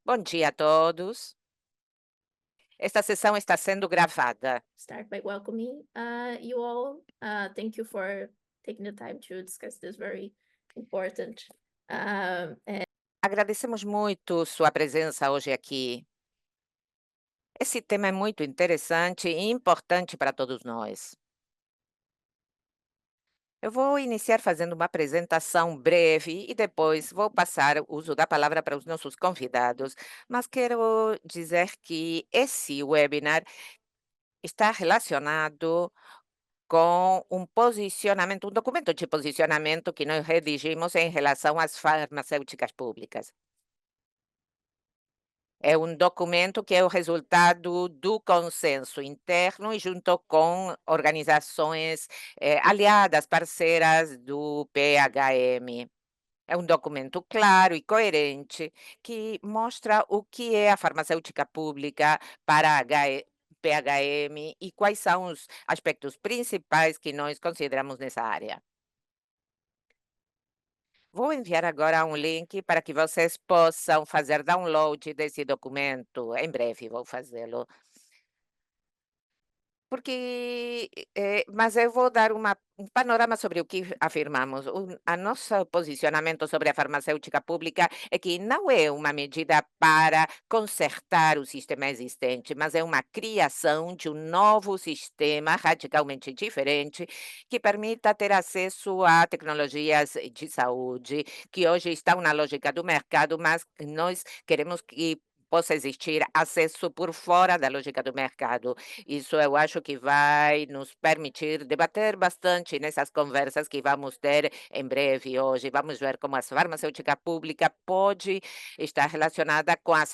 Bom dia a todos. Esta sessão está sendo gravada. Start by welcoming you all. Thank you for taking the time to discuss this very important. And Agradecemos muito sua presença hoje aqui. Esse tema é muito interessante e importante para todos nós. Eu vou iniciar fazendo uma apresentação breve e depois vou passar o uso da palavra para os nossos convidados. Mas quero dizer que esse webinar está relacionado com um posicionamento, um documento de posicionamento que nós redigimos em relação às farmacêuticas públicas. É um documento que é o resultado do consenso interno e junto com organizações, aliadas, parceiras do PHM. É um documento claro e coerente que mostra o que é a farmacêutica pública para a PHM e quais são os aspectos principais que nós consideramos nessa área. Vou enviar agora um link para que vocês possam fazer download desse documento. Em breve vou fazê-lo. Porque, mas eu vou dar um panorama sobre o que afirmamos. A nosso posicionamento sobre a farmacêutica pública é que não é uma medida para consertar o sistema existente, mas é uma criação de um novo sistema radicalmente diferente que permita ter acesso a tecnologias de saúde, que hoje estão na lógica do mercado, mas nós queremos que possa existir acesso por fora da lógica do mercado. Isso eu acho que vai nos permitir debater bastante nessas conversas que vamos ter em breve hoje. Vamos ver como a farmacêutica pública pode estar relacionada com a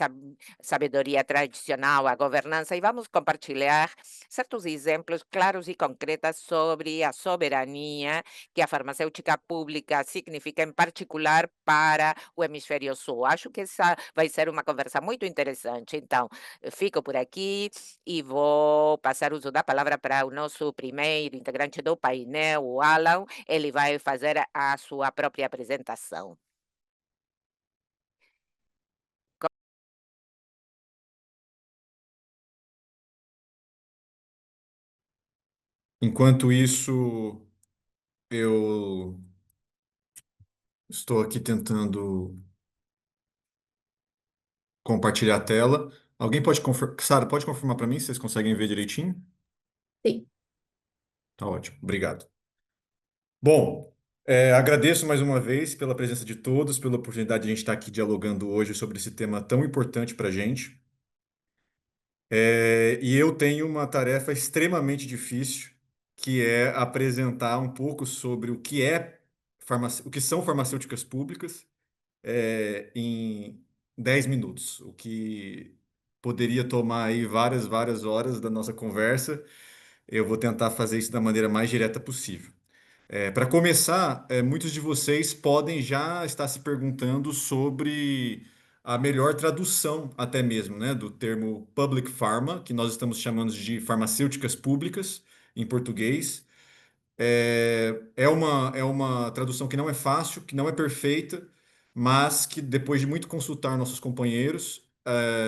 sabedoria tradicional, a governança, e vamos compartilhar certos exemplos claros e concretos sobre a soberania que a farmacêutica pública significa, em particular para o hemisfério sul. Acho que essa vai ser uma conversa muito interessante. Então, eu fico por aqui e vou passar o uso da palavra para o nosso primeiro integrante do painel, o Alan. Ele vai fazer a sua própria apresentação. Enquanto isso, eu estou aqui tentando compartilhar a tela. Alguém pode confirmar? Sara, pode confirmar para mim se vocês conseguem ver direitinho? sim, Tá ótimo, obrigado. Bom, agradeço mais uma vez pela presença de todos, pela oportunidade de a gente estar aqui dialogando hoje sobre esse tema tão importante para a gente. E eu tenho uma tarefa extremamente difícil, que é apresentar um pouco sobre o que o que são farmacêuticas públicas em 10 minutos, o que poderia tomar aí várias horas da nossa conversa. Eu vou tentar fazer isso da maneira mais direta possível. Para começar, muitos de vocês podem já estar se perguntando sobre a melhor tradução, até mesmo, né, do termo public pharma, que nós estamos chamando de farmacêuticas públicas em português. É uma tradução que não é fácil, que não é perfeita, mas que depois de muito consultar nossos companheiros,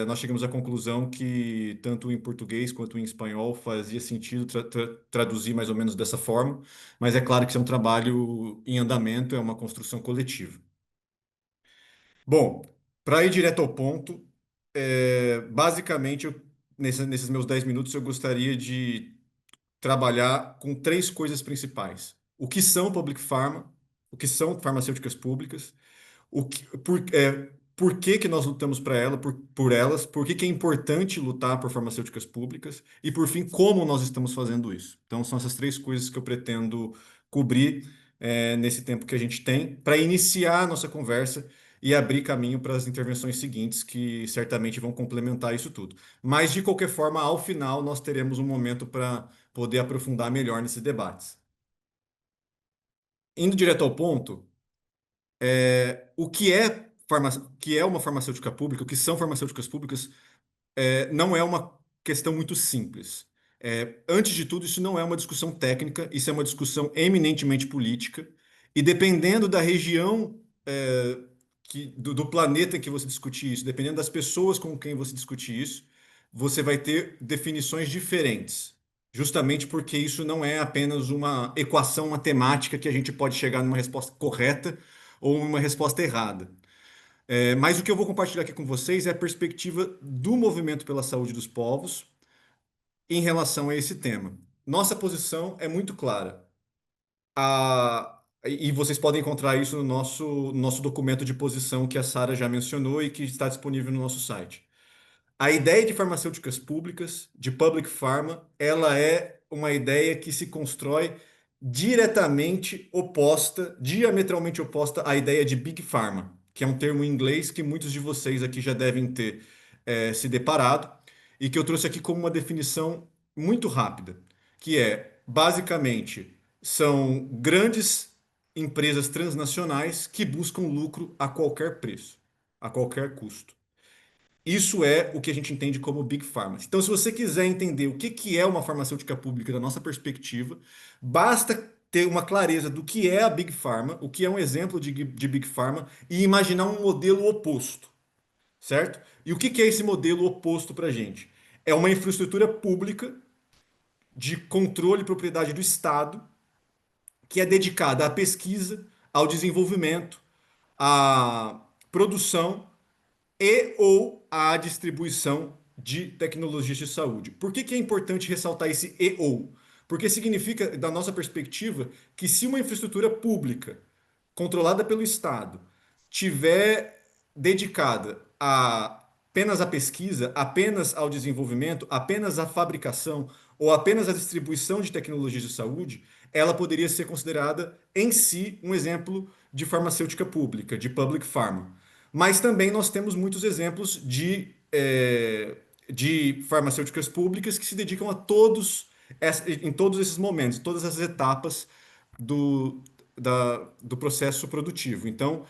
nós chegamos à conclusão que tanto em português quanto em espanhol fazia sentido traduzir mais ou menos dessa forma, mas é claro que isso é um trabalho em andamento, é uma construção coletiva. Bom, para ir direto ao ponto, basicamente, nesses meus 10 minutos, eu gostaria de trabalhar com três coisas principais. O que são public pharma, o que são farmacêuticas públicas, por que que nós lutamos por elas, por que que é importante lutar por farmacêuticas públicas e, por fim, como nós estamos fazendo isso. Então, são essas três coisas que eu pretendo cobrir, nesse tempo que a gente tem, para iniciar a nossa conversa e abrir caminho para as intervenções seguintes, que certamente vão complementar isso tudo. Mas, de qualquer forma, ao final, nós teremos um momento para poder aprofundar melhor nesses debates. Indo direto ao ponto, o que é uma farmacêutica pública, o que são farmacêuticas públicas, não é uma questão muito simples. Antes de tudo, isso não é uma discussão técnica, isso é uma discussão eminentemente política, e dependendo da região do planeta em que você discutir isso, dependendo das pessoas com quem você discutir isso, você vai ter definições diferentes. Justamente porque isso não é apenas uma equação matemática que a gente pode chegar numa resposta correta ou uma resposta errada. Mas o que eu vou compartilhar aqui com vocês é a perspectiva do movimento pela saúde dos povos em relação a esse tema. Nossa posição é muito clara. E vocês podem encontrar isso no nosso documento de posição que a Sara já mencionou e que está disponível no nosso site. A ideia de farmacêuticas públicas, de public pharma, ela é uma ideia que se constrói diretamente oposta, diametralmente oposta à ideia de big pharma, que é um termo em inglês que muitos de vocês aqui já devem ter se deparado e que eu trouxe aqui como uma definição muito rápida, que é basicamente são grandes empresas transnacionais que buscam lucro a qualquer preço, a qualquer custo. Isso é o que a gente entende como Big Pharma. Então, se você quiser entender o que é uma farmacêutica pública da nossa perspectiva, basta ter uma clareza do que é a Big Pharma, o que é um exemplo de Big Pharma, e imaginar um modelo oposto, certo? E o que é esse modelo oposto para a gente? É uma infraestrutura pública de controle e propriedade do Estado, que é dedicada à pesquisa, ao desenvolvimento, à produção e ou à distribuição de tecnologias de saúde. Por que é importante ressaltar esse e ou? Porque significa, da nossa perspectiva, que se uma infraestrutura pública controlada pelo Estado tiver dedicada apenas à pesquisa, apenas ao desenvolvimento, apenas à fabricação ou apenas à distribuição de tecnologias de saúde, ela poderia ser considerada em si um exemplo de farmacêutica pública, de public pharma. Mas também nós temos muitos exemplos de farmacêuticas públicas que se dedicam a em todos esses momentos, todas as etapas do, do processo produtivo. Então,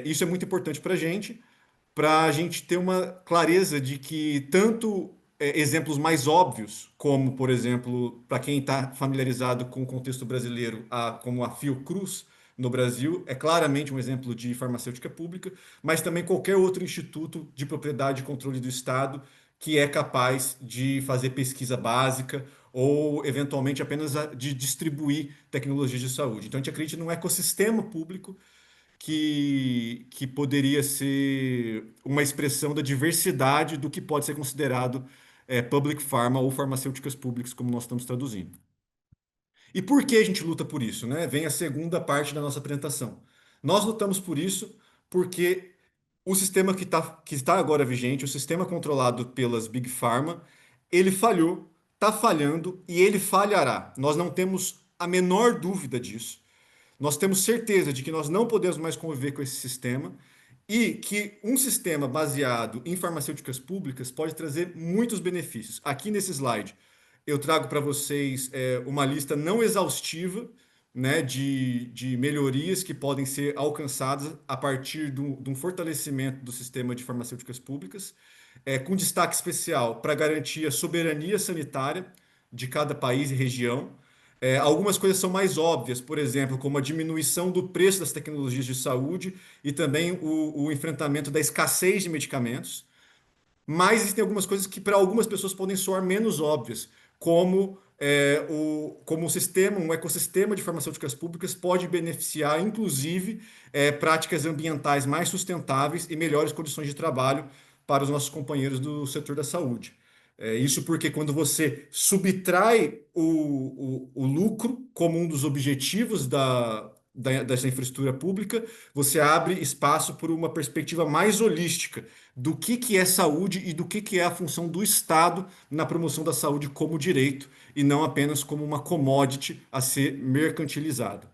isso é muito importante para a gente ter uma clareza de que tanto exemplos mais óbvios, como, por exemplo, para quem está familiarizado com o contexto brasileiro, como a Fiocruz no Brasil, é claramente um exemplo de farmacêutica pública, mas também qualquer outro instituto de propriedade e controle do Estado que é capaz de fazer pesquisa básica ou, eventualmente, apenas de distribuir tecnologias de saúde. Então, a gente acredita num ecossistema público que poderia ser uma expressão da diversidade do que pode ser considerado public pharma ou farmacêuticas públicas, como nós estamos traduzindo. E por que a gente luta por isso, né? Vem a segunda parte da nossa apresentação. Nós lutamos por isso porque o sistema que está agora vigente, o sistema controlado pelas Big Pharma, ele falhou, está falhando e ele falhará. Nós não temos a menor dúvida disso. Nós temos certeza de que nós não podemos mais conviver com esse sistema e que um sistema baseado em farmacêuticas públicas pode trazer muitos benefícios. Aqui nesse slide, eu trago para vocês uma lista não exaustiva, né, de melhorias que podem ser alcançadas a partir de um fortalecimento do sistema de farmacêuticas públicas, com destaque especial para garantir a soberania sanitária de cada país e região. Algumas coisas são mais óbvias, por exemplo, como a diminuição do preço das tecnologias de saúde e também o enfrentamento da escassez de medicamentos. Mas existem algumas coisas que para algumas pessoas podem soar menos óbvias, como como um ecossistema de farmacêuticas públicas pode beneficiar, inclusive, práticas ambientais mais sustentáveis e melhores condições de trabalho para os nossos companheiros do setor da saúde. Isso porque quando você subtrai o lucro como um dos objetivos dessa infraestrutura pública, você abre espaço por uma perspectiva mais holística do que é saúde e do que é a função do Estado na promoção da saúde como direito e não apenas como uma commodity a ser mercantilizada.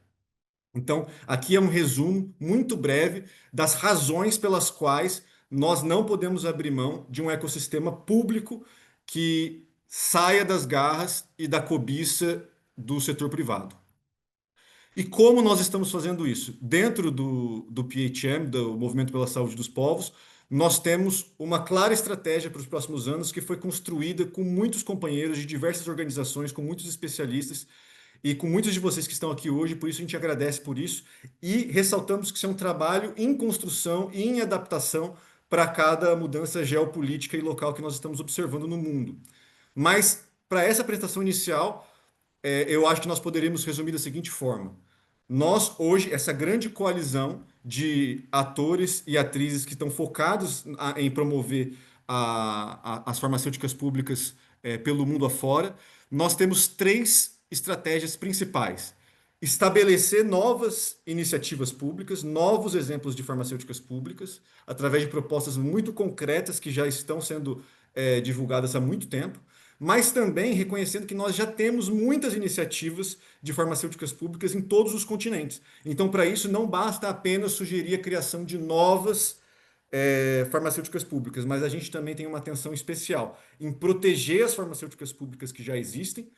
Então, aqui é um resumo muito breve das razões pelas quais nós não podemos abrir mão de um ecossistema público que saia das garras e da cobiça do setor privado. E como nós estamos fazendo isso? Dentro do PHM, do Movimento pela Saúde dos Povos, nós temos uma clara estratégia para os próximos anos que foi construída com muitos companheiros de diversas organizações, com muitos especialistas, e com muitos de vocês que estão aqui hoje, por isso a gente agradece por isso e ressaltamos que isso é um trabalho em construção e em adaptação para cada mudança geopolítica e local que nós estamos observando no mundo. Mas, para essa apresentação inicial, eu acho que nós poderíamos resumir da seguinte forma. Nós, hoje, essa grande coalizão de atores e atrizes que estão focados em promover as farmacêuticas públicas pelo mundo afora, nós temos três estratégias principais. Estabelecer novas iniciativas públicas, novos exemplos de farmacêuticas públicas, através de propostas muito concretas que já estão sendo divulgadas há muito tempo, mas também reconhecendo que nós já temos muitas iniciativas de farmacêuticas públicas em todos os continentes. Então, para isso, não basta apenas sugerir a criação de novas farmacêuticas públicas, mas a gente também tem uma atenção especial em proteger as farmacêuticas públicas que já existem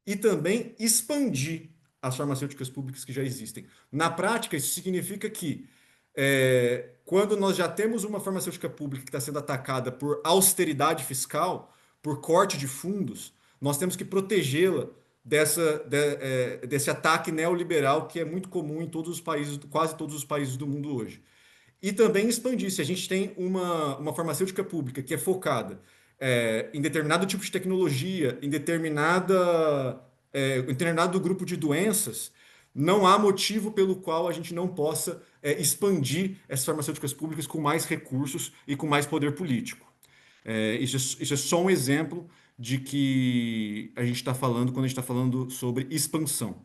e também expandir as farmacêuticas públicas que já existem. Na prática, isso significa que quando nós já temos uma farmacêutica pública que está sendo atacada por austeridade fiscal, por corte de fundos, nós temos que protegê-la desse ataque neoliberal que é muito comum em todos os países, quase todos os países do mundo hoje. E também expandir. Se a gente tem uma farmacêutica pública que é focada em determinado tipo de tecnologia, em determinado grupo de doenças, não há motivo pelo qual a gente não possa expandir essas farmacêuticas públicas com mais recursos e com mais poder político. Isso é só um exemplo de que a gente está falando quando a gente está falando sobre expansão.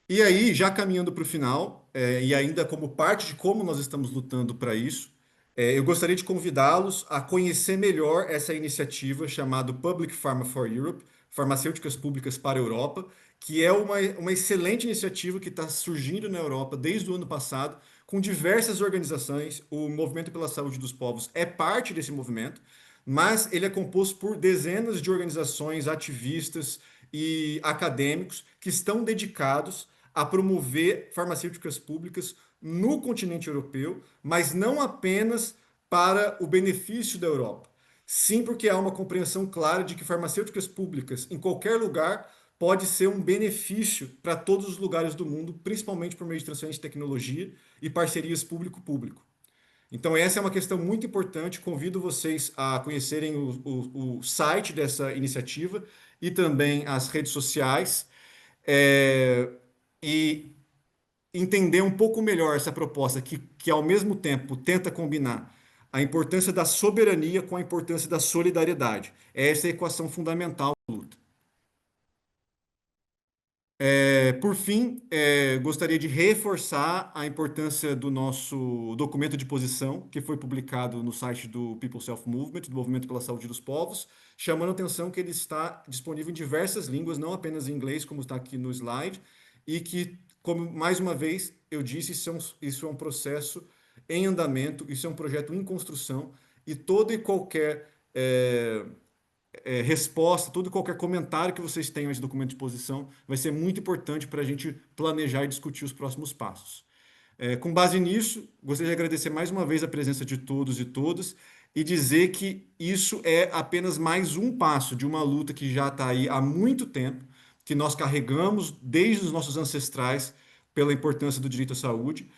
E aí, já caminhando para o final, e ainda como parte de como nós estamos lutando para isso, eu gostaria de convidá-los a conhecer melhor essa iniciativa chamada Public Pharma for Europe, Farmacêuticas Públicas para a Europa, que é uma excelente iniciativa que está surgindo na Europa desde o ano passado, com diversas organizações. O Movimento pela Saúde dos Povos é parte desse movimento, mas ele é composto por dezenas de organizações, ativistas e acadêmicos que estão dedicados a promover farmacêuticas públicas no continente europeu, mas não apenas para o benefício da Europa. Sim, porque há uma compreensão clara de que farmacêuticas públicas em qualquer lugar pode ser um benefício para todos os lugares do mundo, principalmente por meio de transferência de tecnologia e parcerias público-público. Então, essa é uma questão muito importante. Convido vocês a conhecerem o site dessa iniciativa e também as redes sociais. E entender um pouco melhor essa proposta que ao mesmo tempo tenta combinar a importância da soberania com a importância da solidariedade. Essa é a equação fundamental da luta. Por fim, gostaria de reforçar a importância do nosso documento de posição, que foi publicado no site do People Self Movement, do Movimento pela Saúde dos Povos, chamando a atenção que ele está disponível em diversas línguas, não apenas em inglês, como está aqui no slide, e que, como mais uma vez eu disse, isso é um processo em andamento, isso é um projeto em construção, e todo e qualquer resposta, todo e qualquer comentário que vocês tenham a esse documento de posição vai ser muito importante para a gente planejar e discutir os próximos passos. Com base nisso, gostaria de agradecer mais uma vez a presença de todos e todas e dizer que isso é apenas mais um passo de uma luta que já está aí há muito tempo, que nós carregamos desde os nossos ancestrais pela importância do direito à saúde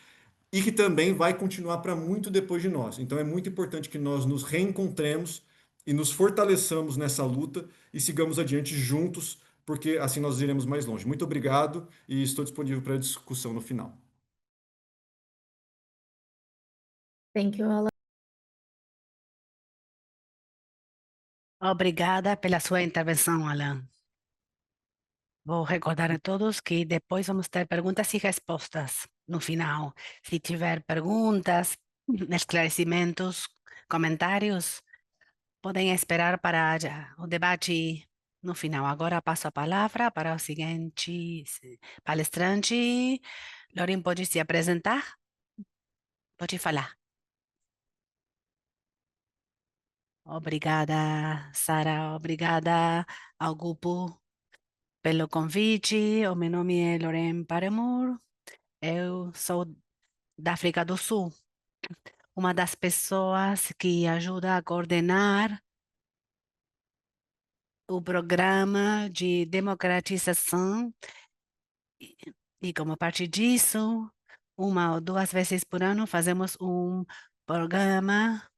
e que também vai continuar para muito depois de nós. Então é muito importante que nós nos reencontremos e nos fortaleçamos nessa luta e sigamos adiante juntos, porque assim nós iremos mais longe. Muito obrigado e estou disponível para a discussão no final. Thank you, Alan. Obrigada pela sua intervenção, Alan. Vou recordar a todos que depois vamos ter perguntas e respostas no final. Se tiver perguntas, esclarecimentos, comentários, podem esperar para o debate no final. Agora passo a palavra para o seguinte palestrante. Lorin, pode se apresentar? Pode falar. Obrigada, Sara. Obrigada ao grupo pelo convite. O meu nome é Loren Paramour. Eu sou da África do Sul, uma das pessoas que ajuda a coordenar o programa de democratização e como parte disso, 1 ou 2 vezes por ano fazemos um programa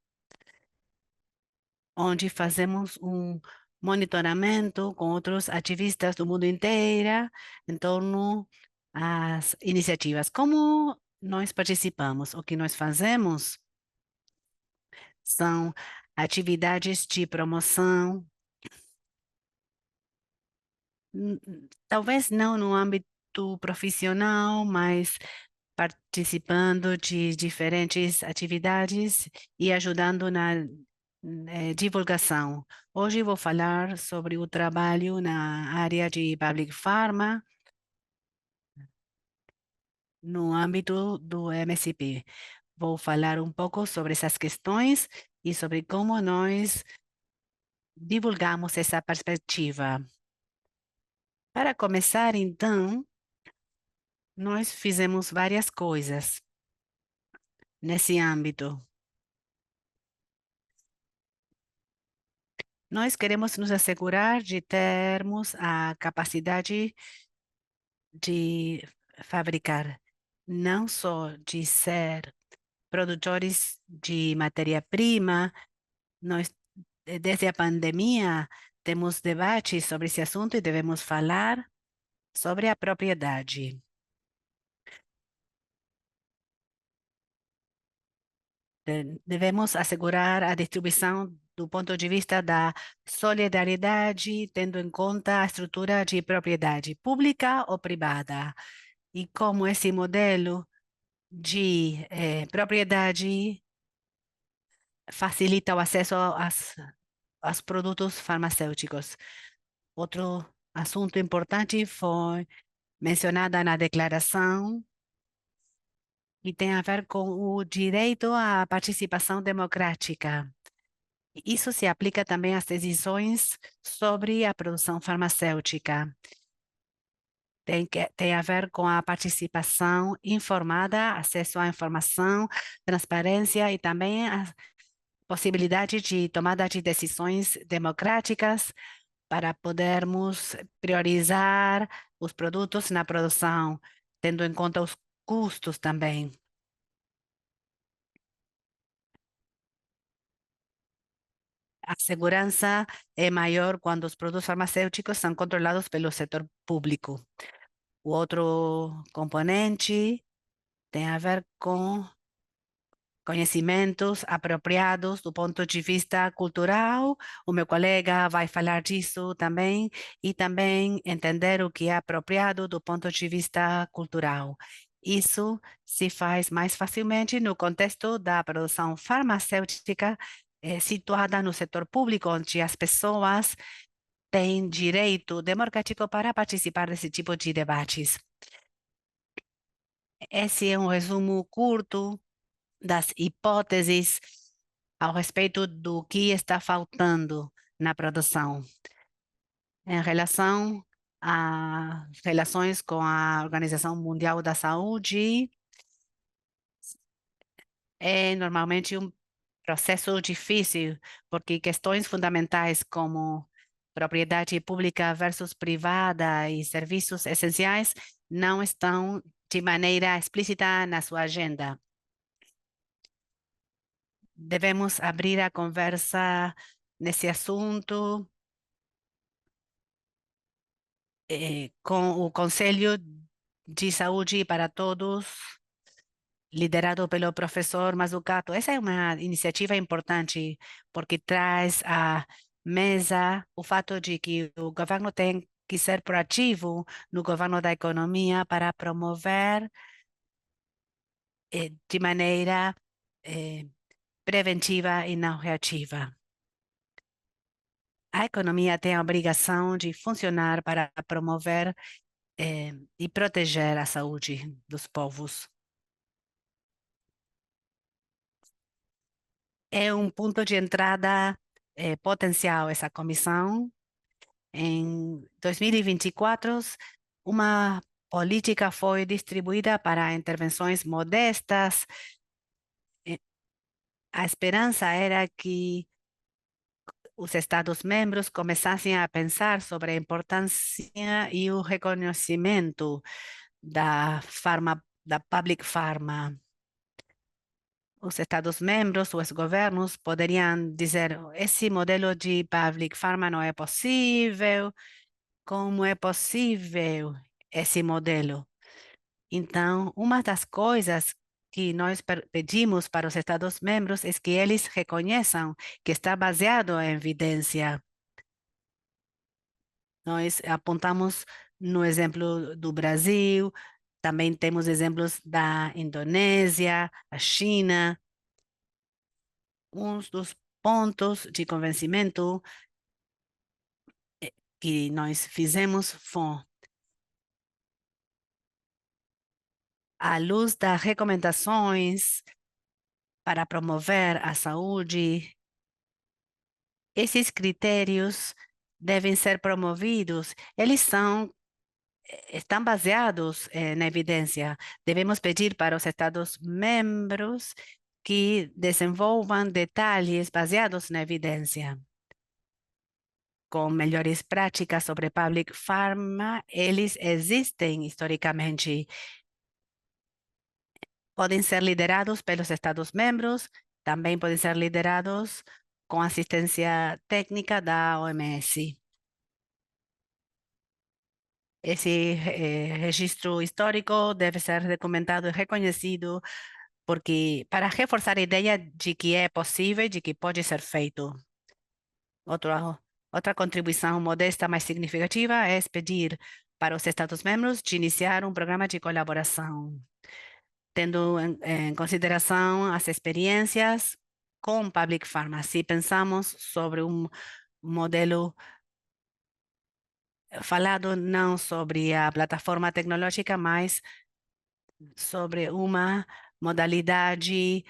onde fazemos um monitoramento com outros ativistas do mundo inteiro em torno às iniciativas. Como nós participamos? O que nós fazemos são atividades de promoção, talvez não no âmbito profissional, mas participando de diferentes atividades e ajudando na divulgação. Hoje vou falar sobre o trabalho na área de Public Pharma, no âmbito do MSP. Vou falar um pouco sobre essas questões e sobre como nós divulgamos essa perspectiva. Para começar, então, nós fizemos várias coisas nesse âmbito. Nós queremos nos assegurar de termos a capacidade de fabricar, não só de ser produtores de matéria-prima. Nós, desde a pandemia, temos debates sobre esse assunto e devemos falar sobre a propriedade. Devemos assegurar a distribuição do ponto de vista da solidariedade, tendo em conta a estrutura de propriedade pública ou privada, e como esse modelo de propriedade facilita o acesso aos produtos farmacêuticos. Outro assunto importante foi mencionado na declaração e tem a ver com o direito à participação democrática. Isso se aplica também às decisões sobre a produção farmacêutica. Tem a ver com a participação informada, acesso à informação, transparência e também a possibilidade de tomada de decisões democráticas para podermos priorizar os produtos na produção, tendo em conta os custos também. A segurança é maior quando os produtos farmacêuticos são controlados pelo setor público. O outro componente tem a ver com conhecimentos apropriados do ponto de vista cultural. O meu colega vai falar disso também, e também entender o que é apropriado do ponto de vista cultural. Isso se faz mais facilmente no contexto da produção farmacêutica, situada no setor público, onde as pessoas têm direito democrático para participar desse tipo de debates. Esse é um resumo curto das hipóteses ao respeito do que está faltando na produção. Em relação às relações com a Organização Mundial da Saúde, é normalmente um processo difícil, porque questões fundamentais como propriedade pública versus privada e serviços essenciais não estão de maneira explícita na sua agenda. Devemos abrir a conversa nesse assunto com o Conselho de Saúde para Todos, liderado pelo professor Mazzucato. Essa é uma iniciativa importante, porque traz à mesa o fato de que o governo tem que ser proativo no governo da economia para promover de maneira preventiva e não reativa. A economia tem a obrigação de funcionar para promover e proteger a saúde dos povos. É um ponto de entrada potencial essa comissão. Em 2024, uma política foi distribuída para intervenções modestas. A esperança era que os Estados-membros começassem a pensar sobre a importância e o reconhecimento da Public Pharma. Os Estados-membros, os governos poderiam dizer: esse modelo de Public Pharma não é possível, como é possível esse modelo? Então, uma das coisas que nós pedimos para os Estados-membros é que eles reconheçam que está baseado em evidência. Nós apontamos no exemplo do Brasil, também temos exemplos da Indonésia, a China. Um dos pontos de convencimento que nós fizemos foi, à luz das recomendações para promover a saúde, esses critérios devem ser promovidos. Eles estão baseados na evidência. Devemos pedir para os Estados-membros que desenvolvam detalhes baseados na evidência. Com melhores práticas sobre Public Pharma, eles existem historicamente. Podem ser liderados pelos Estados-membros, também podem ser liderados com assistência técnica da OMS. Esse registro histórico deve ser documentado e reconhecido para reforçar a ideia de que é possível, de que pode ser feito. Outra contribuição modesta, mas significativa, é pedir para os Estados-membros de iniciar um programa de colaboração, tendo em consideração as experiências com Public Pharma. Se pensamos sobre um modelo falado não sobre a plataforma tecnológica, mas sobre uma modalidade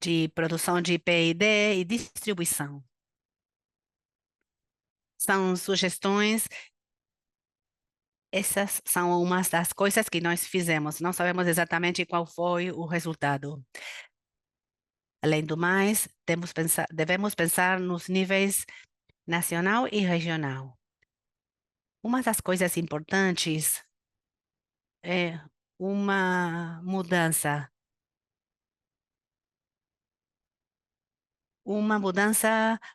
de produção de PID e distribuição. São sugestões. Essas são umas das coisas que nós fizemos. Não sabemos exatamente qual foi o resultado. Além do mais, devemos pensar nos níveis nacional e regional. Uma das coisas importantes é uma mudança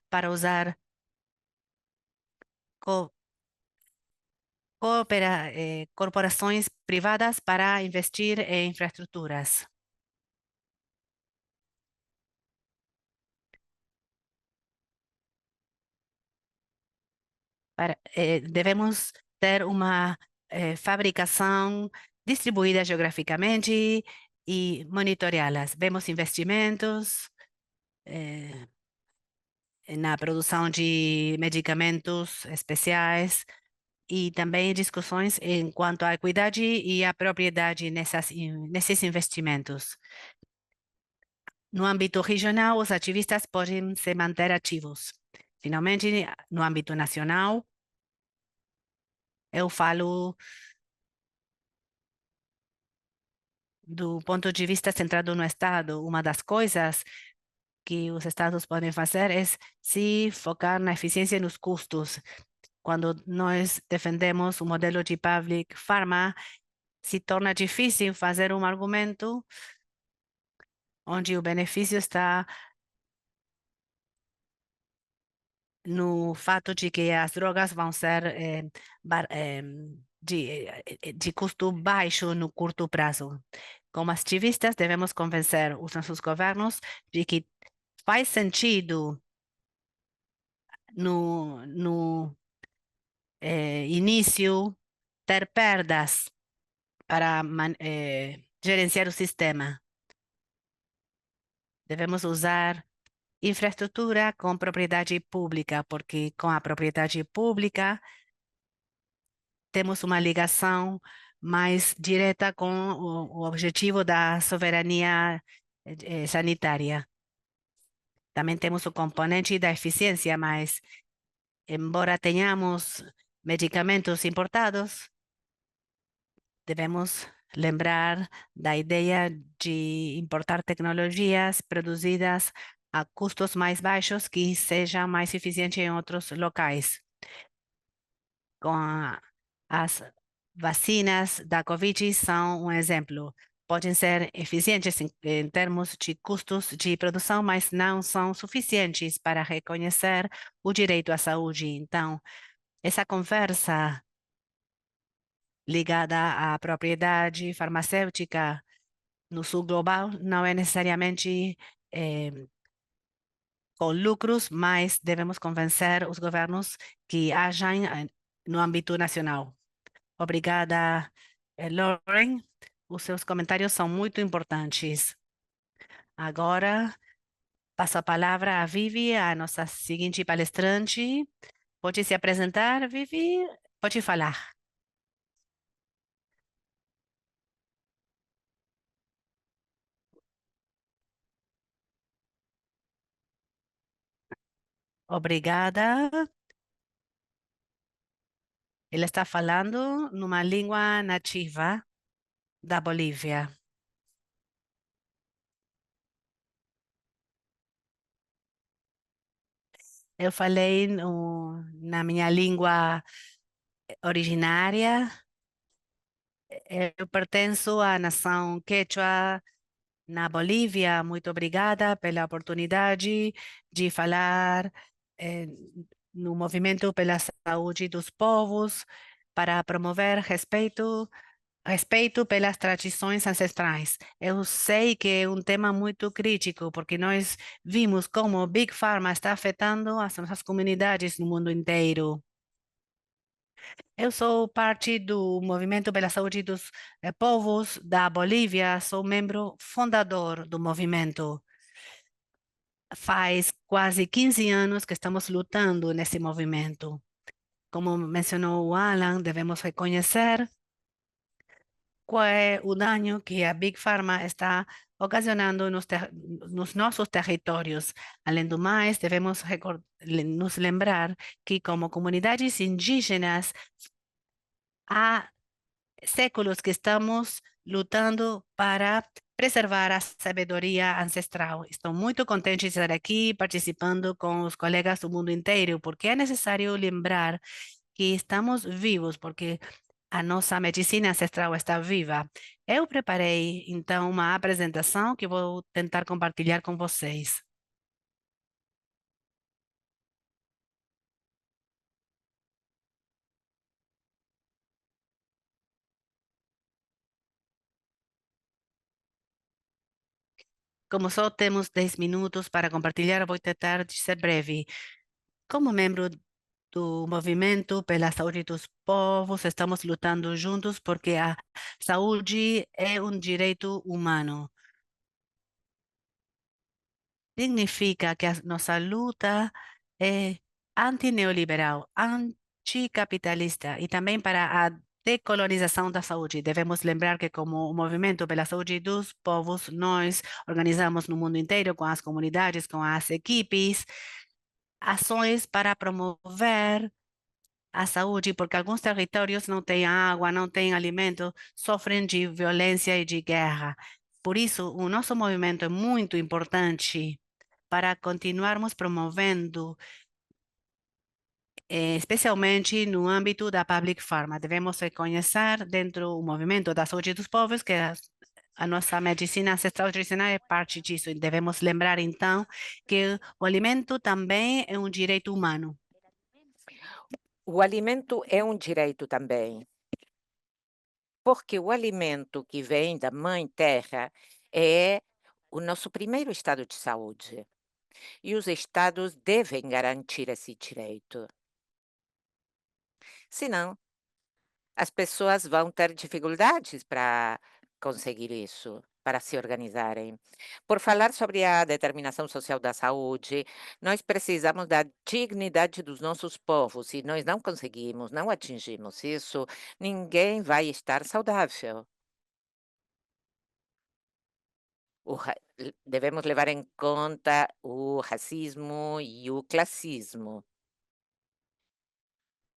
para usar corporações privadas para investir em infraestruturas. Devemos ter uma fabricação distribuída geograficamente e monitoreá-las. Vemos investimentos na produção de medicamentos especiais e também discussões em quanto à equidade e à propriedade nesses investimentos. No âmbito regional, os ativistas podem se manter ativos. Finalmente, no âmbito nacional, eu falo do ponto de vista centrado no Estado. Uma das coisas que os estados podem fazer é se focar na eficiência e nos custos. Quando nós defendemos o modelo de Public Pharma, se torna difícil fazer um argumento onde o benefício está no fato de que as drogas vão ser de custo baixo no curto prazo. Como ativistas, devemos convencer os nossos governos de que faz sentido no início ter perdas para gerenciar o sistema. Devemos usar infraestrutura com propriedade pública, porque com a propriedade pública temos uma ligação mais direta com o objetivo da soberania sanitária. Também temos o componente da eficiência, mas embora tenhamos medicamentos importados, devemos lembrar da ideia de importar tecnologias produzidas a custos mais baixos que seja mais eficiente em outros locais. As vacinas da Covid são um exemplo. Podem ser eficientes em termos de custos de produção, mas não são suficientes para reconhecer o direito à saúde. Então, essa conversa ligada à propriedade farmacêutica no sul global não é necessariamente com lucros, mas devemos convencer os governos que agem no âmbito nacional. Obrigada, Lauren. Os seus comentários são muito importantes. Agora, passo a palavra a Vivi, a nossa seguinte palestrante. Pode se apresentar, Vivi? Pode falar. Obrigada. Ele está falando numa língua nativa da Bolívia. Eu falei na minha língua originária. Eu pertenço à nação Quechua na Bolívia. Muito obrigada pela oportunidade de falar eh, no movimento pela saúde dos povos para promover respeito pelas tradições ancestrais. Eu sei que é um tema muito crítico, porque nós vimos como o Big Pharma está afetando as nossas comunidades no mundo inteiro. Eu sou parte do Movimento pela Saúde dos Povos da Bolívia, sou membro fundador do movimento. Faz quase 15 anos que estamos lutando nesse movimento. Como mencionou o Alan, devemos reconhecer qual é o dano que a Big Pharma está ocasionando nos nossos territórios. Além do mais, devemos nos lembrar que, como comunidades indígenas, há séculos que estamos lutando para preservar a sabedoria ancestral. Estou muito contente de estar aqui participando com os colegas do mundo inteiro, porque é necessário lembrar que estamos vivos, porque a nossa medicina ancestral está viva. Eu preparei, então, uma apresentação que vou tentar compartilhar com vocês. Como só temos 10 minutos para compartilhar, vou tentar ser breve. Como membro do movimento pela saúde dos povos, estamos lutando juntos porque a saúde é um direito humano. Significa que a nossa luta é antineoliberal, anticapitalista e também para a decolonização da saúde. Devemos lembrar que, como o movimento pela saúde dos povos, nós organizamos no mundo inteiro, com as comunidades, com as equipes, ações para promover a saúde, porque alguns territórios não têm água, não têm alimento, sofrem de violência e de guerra. Por isso, o nosso movimento é muito importante para continuarmos promovendo, especialmente no âmbito da Public Pharma. Devemos reconhecer dentro do movimento da saúde dos povos que a nossa medicina ancestral tradicional é parte disso. E devemos lembrar, então, que o alimento também é um direito humano. O alimento é um direito também, porque o alimento que vem da Mãe Terra é o nosso primeiro estado de saúde. E os estados devem garantir esse direito. Senão, as pessoas vão ter dificuldades para conseguir isso, para se organizarem. Por falar sobre a determinação social da saúde, nós precisamos da dignidade dos nossos povos. Se nós não conseguimos, não atingimos isso, ninguém vai estar saudável. Devemos levar em conta o racismo e o classismo.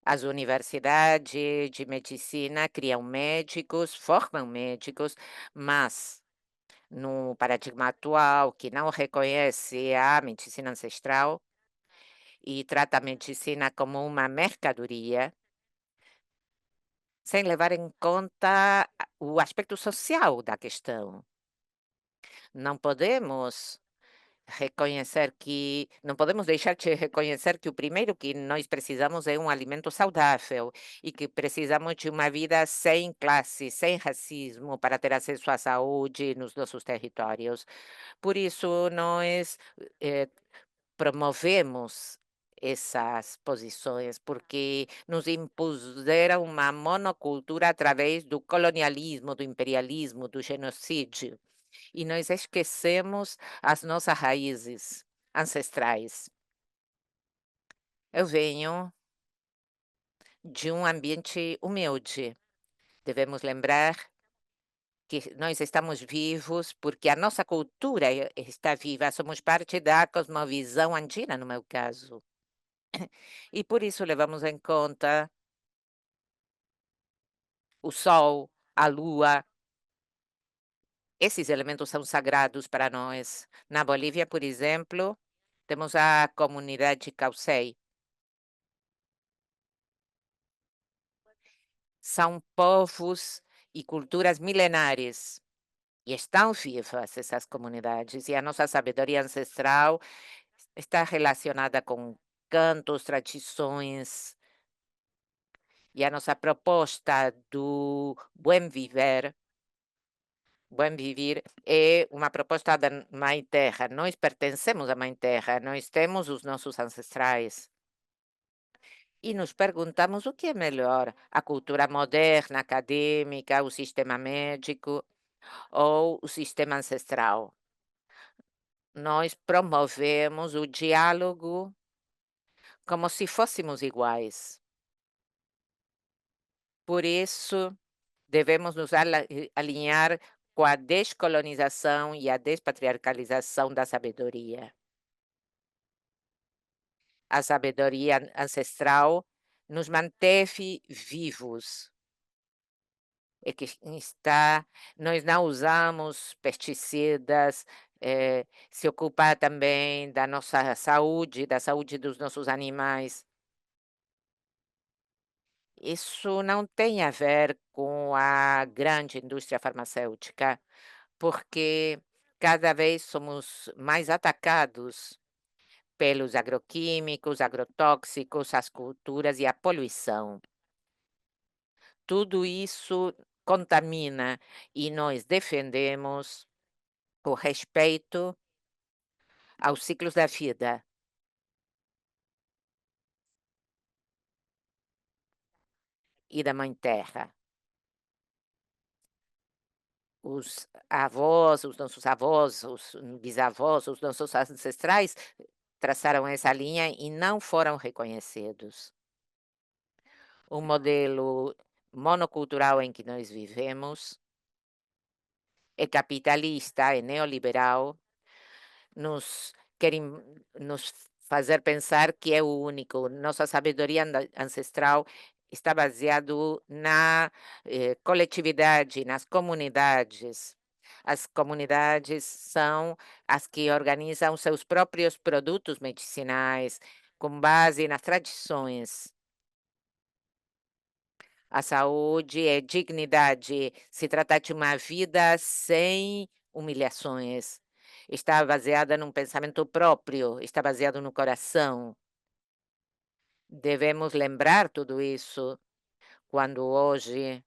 As universidades de medicina criam médicos, formam médicos, mas no paradigma atual, que não reconhece a medicina ancestral e trata a medicina como uma mercadoria, sem levar em conta o aspecto social da questão. Não podemos não podemos deixar de reconhecer que o primeiro que nós precisamos é um alimento saudável e que precisamos de uma vida sem classe, sem racismo, para ter acesso à saúde nos nossos territórios. Por isso, nós promovemos essas posições, porque nos impuseram uma monocultura através do colonialismo, do imperialismo, do genocídio. E nós esquecemos as nossas raízes ancestrais. Eu venho de um ambiente humilde. Devemos lembrar que nós estamos vivos porque a nossa cultura está viva. Somos parte da cosmovisão andina, no meu caso. E por isso levamos em conta o sol, a lua. Esses elementos são sagrados para nós. Na Bolívia, por exemplo, temos a comunidade Caucei. São povos e culturas milenares e estão vivas essas comunidades. E a nossa sabedoria ancestral está relacionada com cantos, tradições, e a nossa proposta do bem viver é uma proposta da Mãe Terra. Nós pertencemos à Mãe Terra, nós temos os nossos ancestrais. E nos perguntamos o que é melhor, a cultura moderna, acadêmica, o sistema médico ou o sistema ancestral. Nós promovemos o diálogo como se fôssemos iguais. Por isso, devemos nos alinhar com a descolonização e a despatriarcalização da sabedoria. A sabedoria ancestral nos manteve vivos. É que nós não usamos pesticidas, se ocupa também da nossa saúde, da saúde dos nossos animais. Isso não tem a ver com a grande indústria farmacêutica, porque cada vez somos mais atacados pelos agroquímicos, agrotóxicos, as culturas e a poluição. Tudo isso contamina e nós defendemos o respeito aos ciclos da vida e da Mãe Terra. Os avós, os nossos avós, os bisavós, os nossos ancestrais traçaram essa linha e não foram reconhecidos. O modelo monocultural em que nós vivemos é capitalista, é neoliberal, querem nos fazer pensar que é o único. Nossa sabedoria ancestral está baseado na coletividade, nas comunidades. As comunidades são as que organizam seus próprios produtos medicinais com base nas tradições. A saúde é dignidade, se trata de uma vida sem humilhações. Está baseada num pensamento próprio, está baseado no coração. Devemos lembrar tudo isso quando hoje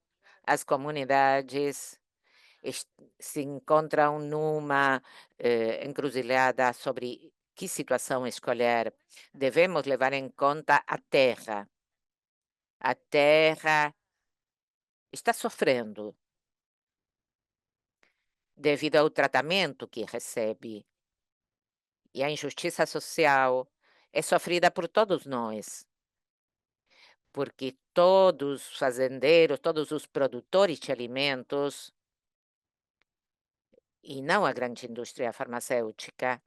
as comunidades se encontram numa encruzilhada sobre que situação escolher. Devemos levar em conta a terra. A terra está sofrendo devido ao tratamento que recebe. E a injustiça social é sofrida por todos nós, porque todos os fazendeiros, todos os produtores de alimentos, e não a grande indústria farmacêutica,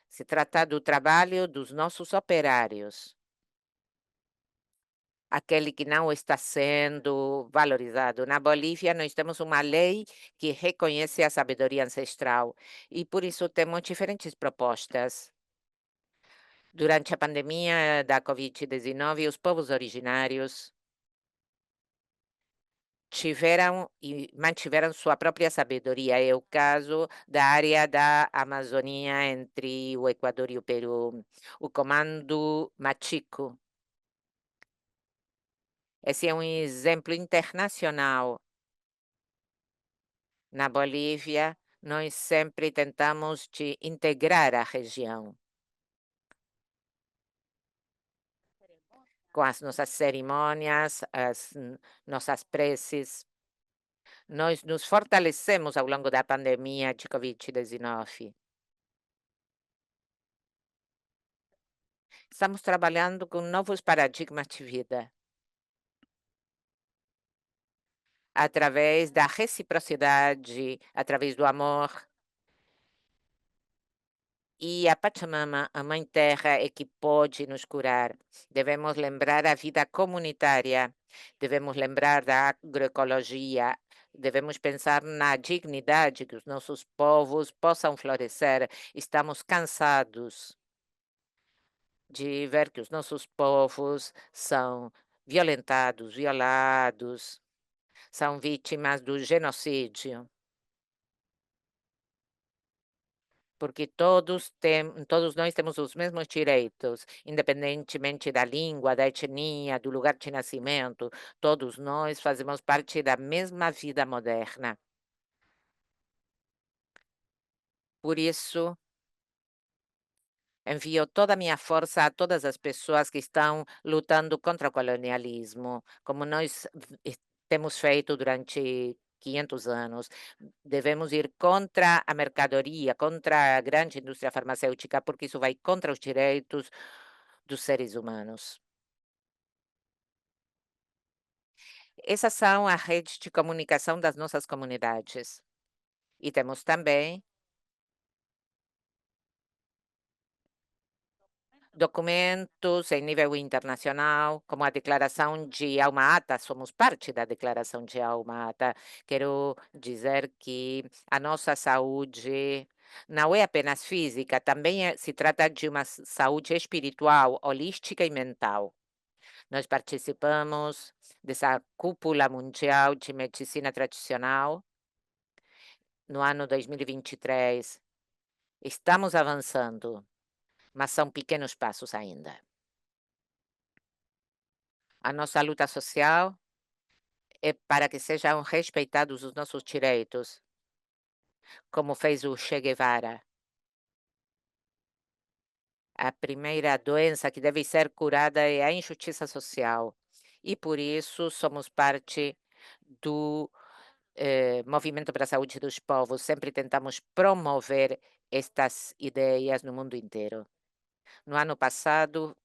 se trata do trabalho dos nossos operários. aquele que não está sendo valorizado. Na Bolívia, nós temos uma lei que reconhece a sabedoria ancestral e, por isso, temos diferentes propostas. Durante a pandemia da Covid-19, os povos originários tiveram e mantiveram sua própria sabedoria. É o caso da área da Amazônia entre o Equador e o Peru, o Comando Machico. Esse é um exemplo internacional. Na Bolívia, nós sempre tentamos de integrar a região com as nossas cerimônias, as nossas preces. Nós nos fortalecemos ao longo da pandemia de Covid-19. Estamos trabalhando com novos paradigmas de vida, através da reciprocidade, através do amor. E a Pachamama, a Mãe Terra, é que pode nos curar. Devemos lembrar a vida comunitária, devemos lembrar da agroecologia, devemos pensar na dignidade que os nossos povos possam florescer. Estamos cansados de ver que os nossos povos são violentados, violados, são vítimas do genocídio. Porque todos nós temos os mesmos direitos, independentemente da língua, da etnia, do lugar de nascimento, todos nós fazemos parte da mesma vida moderna. Por isso, envio toda a minha força a todas as pessoas que estão lutando contra o colonialismo, como nós temos feito durante 500 anos. Devemos ir contra a mercadoria, contra a grande indústria farmacêutica, porque isso vai contra os direitos dos seres humanos. Essas são as redes de comunicação das nossas comunidades. E temos também documentos em nível internacional, como a Declaração de Alma-Ata, somos parte da Declaração de Alma-Ata. Quero dizer que a nossa saúde não é apenas física, também se trata de uma saúde espiritual, holística e mental. Nós participamos dessa cúpula mundial de medicina tradicional no ano 2023. Estamos avançando, mas são pequenos passos ainda. A nossa luta social é para que sejam respeitados os nossos direitos, como fez o Che Guevara. A primeira doença que deve ser curada é a injustiça social. E por isso somos parte do Movimento para a Saúde dos Povos. Sempre tentamos promover estas ideias no mundo inteiro. No ano passado,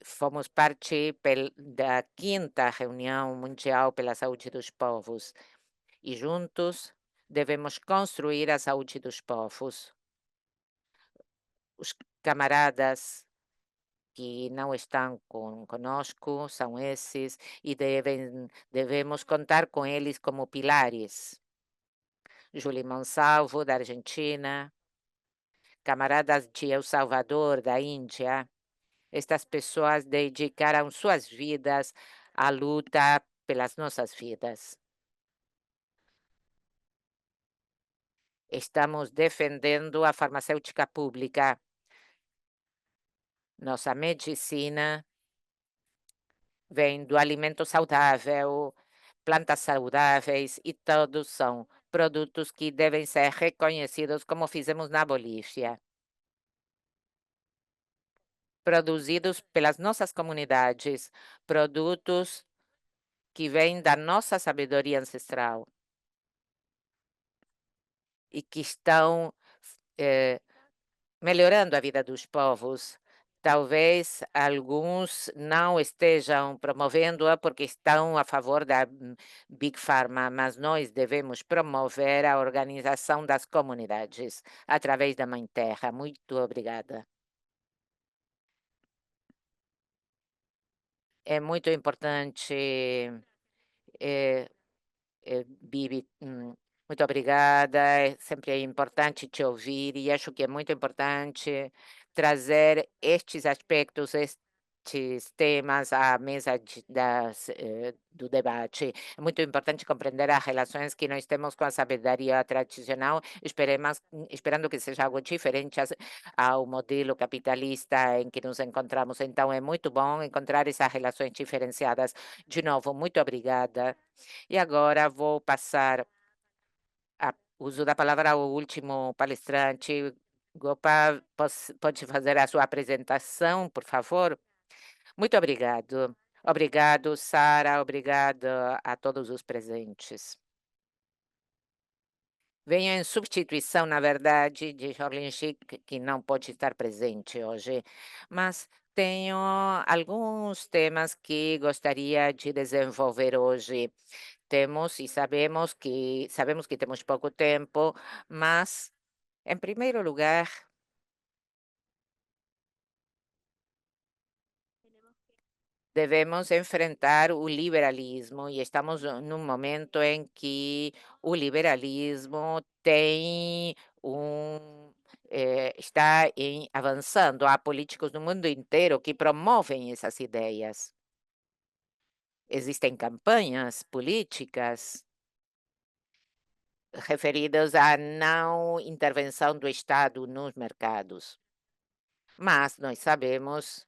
fomos parte da 5ª Reunião Mundial pela Saúde dos Povos e juntos devemos construir a saúde dos povos. Os camaradas que não estão conosco são esses e devemos contar com eles como pilares. Julie Monsalvo, da Argentina, camaradas de El Salvador, da Índia. Estas pessoas dedicaram suas vidas à luta pelas nossas vidas. Estamos defendendo a farmacêutica pública. Nossa medicina vem do alimento saudável, plantas saudáveis e todos são produtos que devem ser reconhecidos como fizemos na Bolívia. Produzidos pelas nossas comunidades, produtos que vêm da nossa sabedoria ancestral e que estão melhorando a vida dos povos. Talvez alguns não estejam promovendo-a porque estão a favor da Big Pharma, mas nós devemos promover a organização das comunidades através da Mãe Terra. Muito obrigada. É muito importante, Bibi, muito obrigada. Sempre é importante te ouvir e acho que é muito importante trazer estes aspectos, estes temas à mesa do debate. É muito importante compreender as relações que nós temos com a sabedoria tradicional, esperando que seja algo diferente ao modelo capitalista em que nos encontramos. Então, é muito bom encontrar essas relações diferenciadas. De novo, muito obrigada. E agora vou passar a uso da palavra ao último palestrante. Gopa, pode fazer a sua apresentação, por favor? Muito obrigado. Obrigado, Sara. Obrigado a todos os presentes. Venho em substituição, na verdade, de Jorlin Chic, que não pode estar presente hoje, mas tenho alguns temas que gostaria de desenvolver hoje. Temos e sabemos que temos pouco tempo, mas, em primeiro lugar, devemos enfrentar o liberalismo e estamos num momento em que o liberalismo tem está avançando. Há políticos no mundo inteiro que promovem essas ideias. Existem campanhas políticas referidas à não intervenção do Estado nos mercados. Mas nós sabemos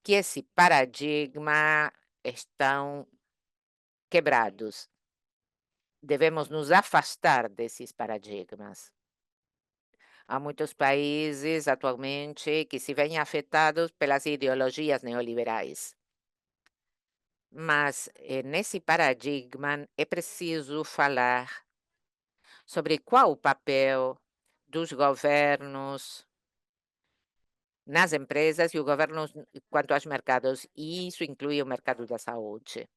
que esse paradigma estão quebrados. Devemos nos afastar desses paradigmas. Há muitos países atualmente que se veem afetados pelas ideologias neoliberais. Mas nesse paradigma é preciso falar sobre qual o papel dos governos nas empresas e o governo quanto aos mercados, e isso inclui o mercado da saúde.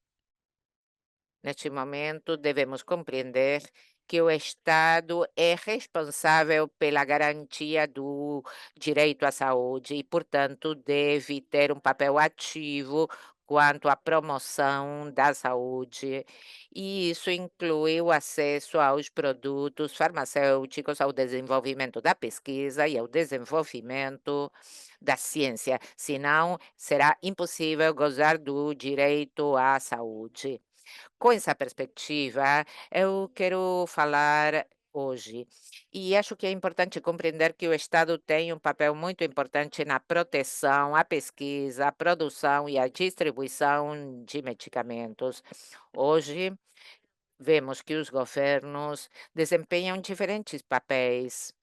Neste momento, devemos compreender que o Estado é responsável pela garantia do direito à saúde e, portanto, deve ter um papel ativo quanto à promoção da saúde, e isso inclui o acesso aos produtos farmacêuticos, ao desenvolvimento da pesquisa e ao desenvolvimento da ciência, senão será impossível gozar do direito à saúde. Com essa perspectiva, eu quero falar hoje. E acho que é importante compreender que o Estado tem um papel muito importante na proteção, a pesquisa, a produção e a distribuição de medicamentos. Hoje, vemos que os governos desempenham diferentes papéis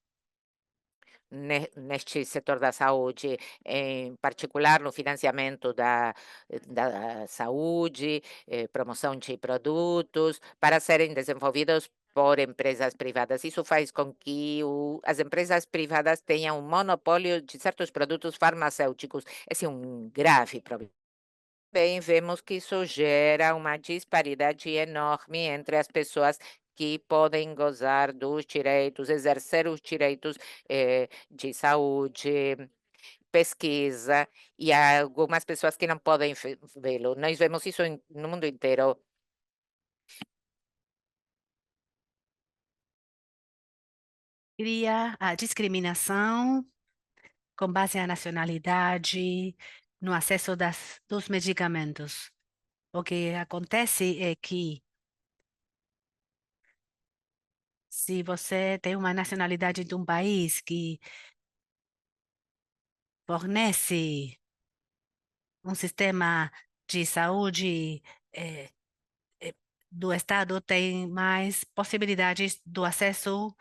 neste setor da saúde, em particular no financiamento da saúde, promoção de produtos para serem desenvolvidos por empresas privadas. Isso faz com que as empresas privadas tenham um monopólio de certos produtos farmacêuticos. Esse é um grave problema. Também vemos que isso gera uma disparidade enorme entre as pessoas que podem gozar dos direitos, exercer os direitos de saúde, pesquisa, e há algumas pessoas que não podem vê-lo. Nós vemos isso no mundo inteiro. Cria a discriminação com base na nacionalidade, no acesso dos medicamentos. O que acontece é que se você tem uma nacionalidade de um país que fornece um sistema de saúde do Estado, tem mais possibilidades do acesso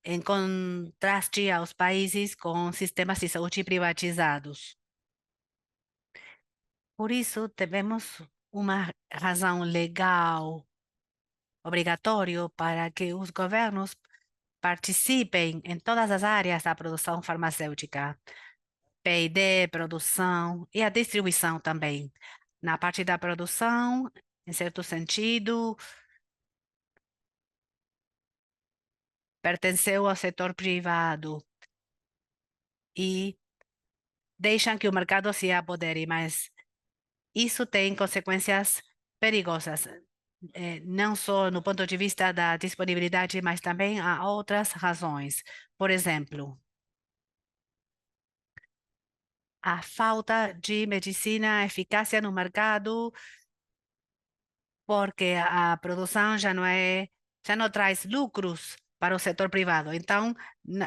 em contraste aos países com sistemas de saúde privatizados. Por isso, tivemos uma razão legal obrigatória para que os governos participem em todas as áreas da produção farmacêutica, P&D, produção e a distribuição também. Na parte da produção, em certo sentido, pertenceu ao setor privado e deixam que o mercado se apodere, mas isso tem consequências perigosas, não só no ponto de vista da disponibilidade, mas também há outras razões. Por exemplo, a falta de medicina eficácia no mercado, porque a produção já não traz lucros para o setor privado. Então,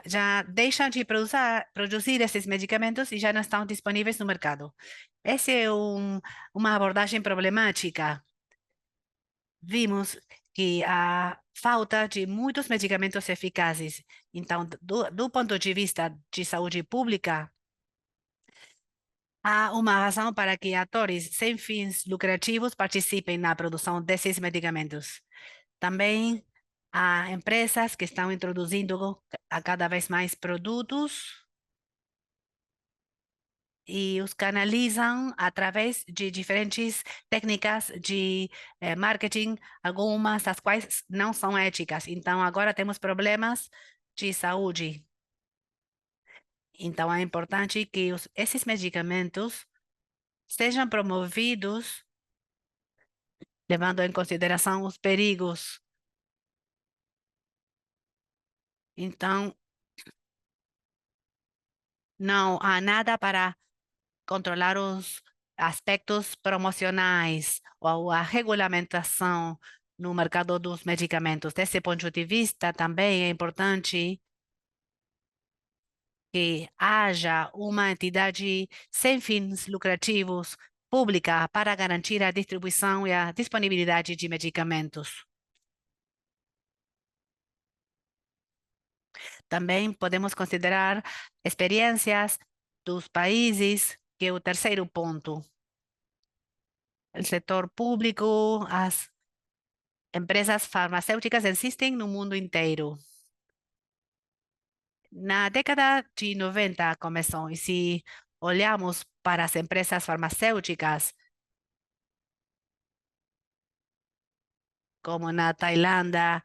já deixam de produzir esses medicamentos e já não estão disponíveis no mercado. Essa é uma abordagem problemática. Vimos que há falta de muitos medicamentos eficazes. Então, do ponto de vista de saúde pública, há uma razão para que atores sem fins lucrativos participem na produção desses medicamentos. Também há empresas que estão introduzindo a cada vez mais produtos e os canalizam através de diferentes técnicas de marketing, algumas das quais não são éticas. Então, agora temos problemas de saúde. Então, é importante que esses medicamentos sejam promovidos levando em consideração os perigos. Então, não há nada para controlar os aspectos promocionais ou a regulamentação no mercado dos medicamentos. Desse ponto de vista, também é importante que haja uma entidade sem fins lucrativos pública para garantir a distribuição e a disponibilidade de medicamentos. Também podemos considerar experiências dos países, que é o terceiro ponto. O setor público, as empresas farmacêuticas existem no mundo inteiro. Na década de 90 começou, e se olhamos para as empresas farmacêuticas, como na Tailândia,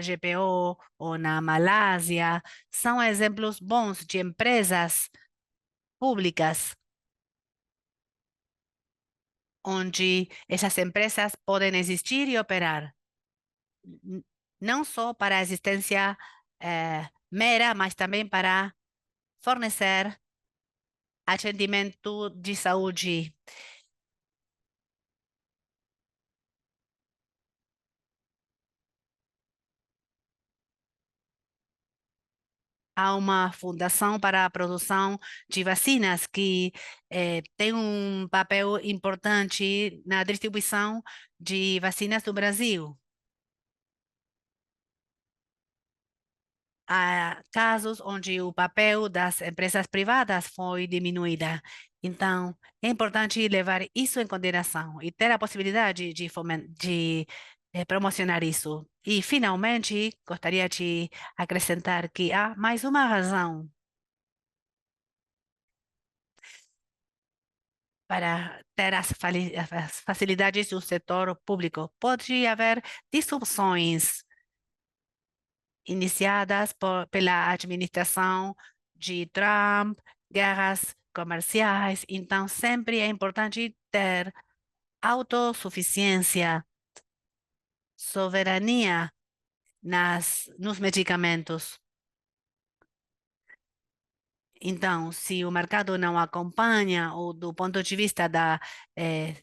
GPO, ou na Malásia, são exemplos bons de empresas públicas onde essas empresas podem existir e operar, não só para a existência mera, mas também para fornecer atendimento de saúde. Há uma fundação para a produção de vacinas que tem um papel importante na distribuição de vacinas do Brasil. Há casos onde o papel das empresas privadas foi diminuída. Então, é importante levar isso em consideração e ter a possibilidade de promocionar isso. E, finalmente, gostaria de acrescentar que há mais uma razão para ter as facilidades do setor público. Pode haver disrupções iniciadas pela administração de Trump, guerras comerciais. Então, sempre é importante ter autossuficiência, soberania nos medicamentos. Então, se o mercado não acompanha, ou do ponto de vista da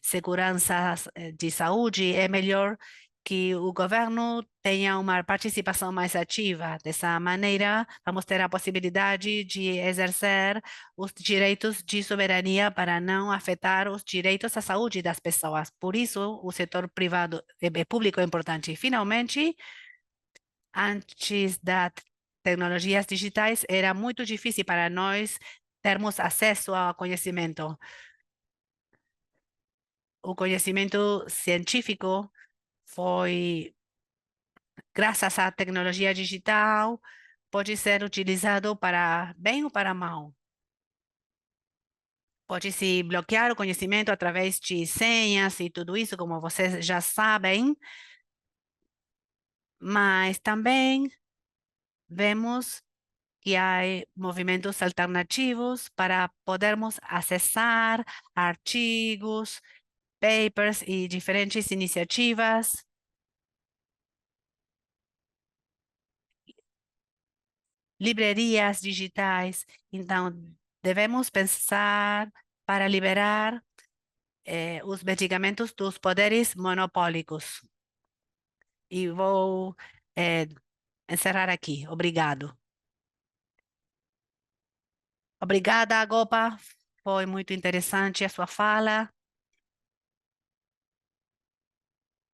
segurança de saúde, é melhor que o governo tenha uma participação mais ativa. Dessa maneira, vamos ter a possibilidade de exercer os direitos de soberania para não afetar os direitos à saúde das pessoas. Por isso, o setor privado público é importante. Finalmente, antes das tecnologias digitais, era muito difícil para nós termos acesso ao conhecimento. O conhecimento científico foi, graças à tecnologia digital, pode ser utilizado para bem ou para mal. Pode-se bloquear o conhecimento através de senhas e tudo isso, como vocês já sabem, mas também vemos que há movimentos alternativos para podermos acessar artigos, papers e diferentes iniciativas. Livrarias digitais. Então, devemos pensar para liberar os medicamentos dos poderes monopólicos. E vou encerrar aqui. Obrigado. Obrigada, Gopa. Foi muito interessante a sua fala.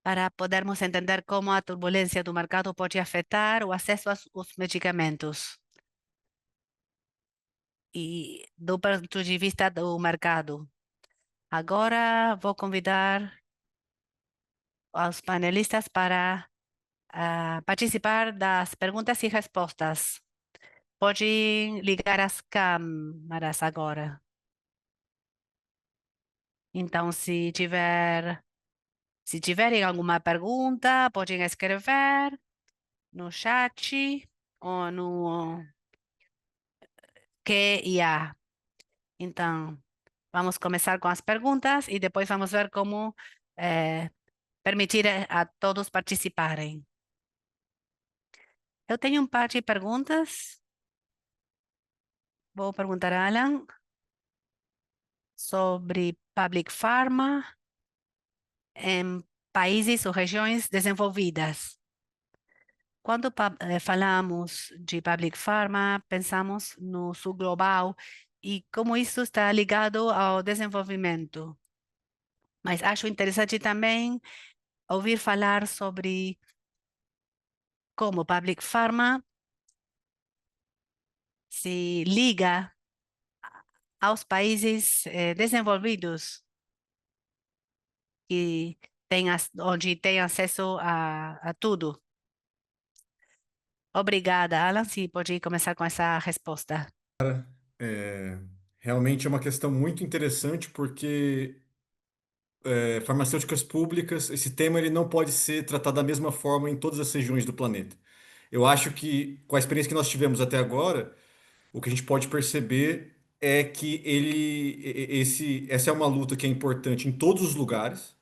Para podermos entender como a turbulência do mercado pode afetar o acesso aos medicamentos. E do ponto de vista do mercado. Agora vou convidar os panelistas para participar das perguntas e respostas. Pode ligar as câmaras agora. Então, se tiverem alguma pergunta, podem escrever no chat ou no QIA. Então, vamos começar com as perguntas e depois vamos ver como permitir a todos participarem. Eu tenho um par de perguntas. Vou perguntar a Alan sobre Public Pharma em países ou regiões desenvolvidas. Quando falamos de Public Pharma, pensamos no sul global e como isso está ligado ao desenvolvimento. Mas acho interessante também ouvir falar sobre como Public Pharma se liga aos países desenvolvidos e onde tem acesso a tudo. Obrigada, Alan. Se pode começar com essa resposta. Realmente é uma questão muito interessante porque farmacêuticas públicas, esse tema ele não pode ser tratado da mesma forma em todas as regiões do planeta. Eu acho que com a experiência que nós tivemos até agora, o que a gente pode perceber é que essa é uma luta que é importante em todos os lugares,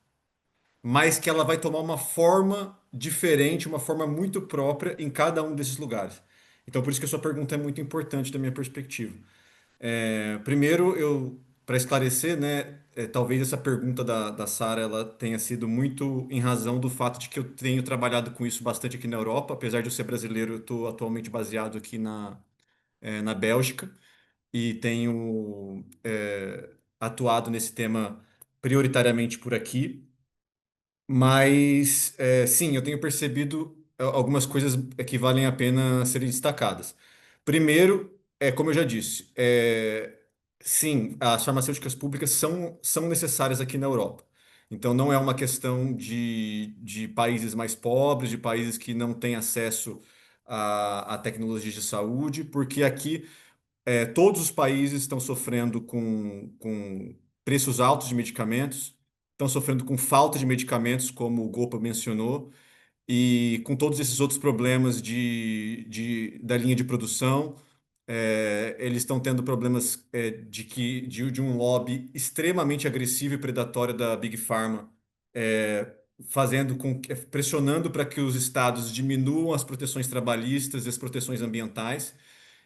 mas que ela vai tomar uma forma diferente, uma forma muito própria em cada um desses lugares. Então, por isso que a sua pergunta é muito importante da minha perspectiva. Primeiro, para esclarecer, né, talvez essa pergunta da Sara ela tenha sido muito em razão do fato de que eu tenho trabalhado com isso bastante aqui na Europa. Apesar de eu ser brasileiro, eu estou atualmente baseado aqui na Bélgica e tenho atuado nesse tema prioritariamente por aqui. Mas, sim, eu tenho percebido algumas coisas que valem a pena serem destacadas. Primeiro, como eu já disse, sim, as farmacêuticas públicas são necessárias aqui na Europa. Então, não é uma questão de países mais pobres, de países que não têm acesso a tecnologias de saúde, porque aqui todos os países estão sofrendo com preços altos de medicamentos, estão sofrendo com falta de medicamentos, como o Gopa mencionou, e com todos esses outros problemas da linha de produção. Eles estão tendo problemas de um lobby extremamente agressivo e predatório da Big Pharma, pressionando para que os estados diminuam as proteções trabalhistas e as proteções ambientais.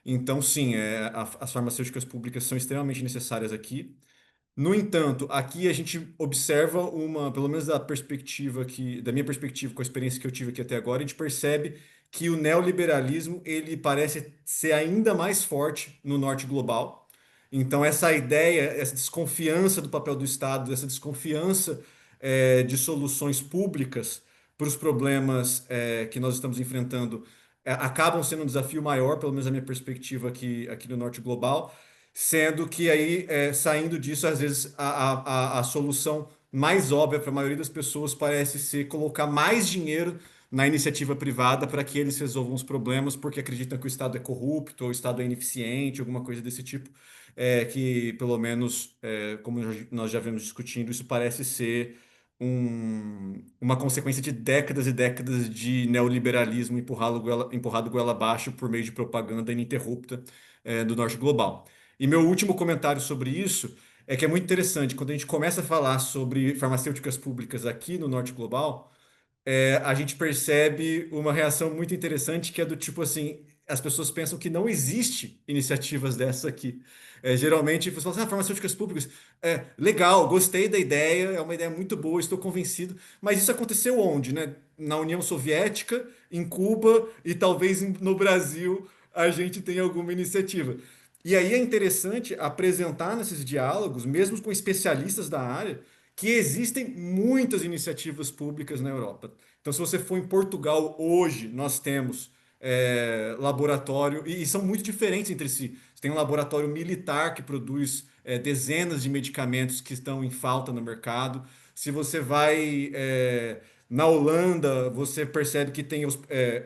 Então, sim, as farmacêuticas públicas são extremamente necessárias aqui. No entanto, aqui a gente observa pelo menos da minha perspectiva, com a experiência que eu tive aqui até agora, a gente percebe que o neoliberalismo ele parece ser ainda mais forte no norte global. Então, essa ideia, essa desconfiança do papel do Estado, essa desconfiança de soluções públicas para os problemas que nós estamos enfrentando, acabam sendo um desafio maior, pelo menos na minha perspectiva aqui no norte global. Sendo que aí, saindo disso, às vezes a solução mais óbvia para a maioria das pessoas parece ser colocar mais dinheiro na iniciativa privada para que eles resolvam os problemas, porque acreditam que o Estado é corrupto, ou o Estado é ineficiente, alguma coisa desse tipo, que pelo menos, como nós já vemos discutindo, isso parece ser uma consequência de décadas e décadas de neoliberalismo empurrado goela abaixo por meio de propaganda ininterrupta do norte global. E meu último comentário sobre isso é que é muito interessante, quando a gente começa a falar sobre farmacêuticas públicas aqui no norte global, a gente percebe uma reação muito interessante que é do tipo assim, as pessoas pensam que não existe iniciativas dessas aqui. Geralmente, você fala assim, farmacêuticas públicas, legal, gostei da ideia, é uma ideia muito boa, estou convencido, mas isso aconteceu onde, né? Na União Soviética, em Cuba e talvez no Brasil a gente tenha alguma iniciativa. E aí é interessante apresentar nesses diálogos, mesmo com especialistas da área, que existem muitas iniciativas públicas na Europa. Então, se você for em Portugal hoje, nós temos laboratório, e são muito diferentes entre si. Você tem um laboratório militar que produz dezenas de medicamentos que estão em falta no mercado. Se você vai na Holanda, você percebe que tem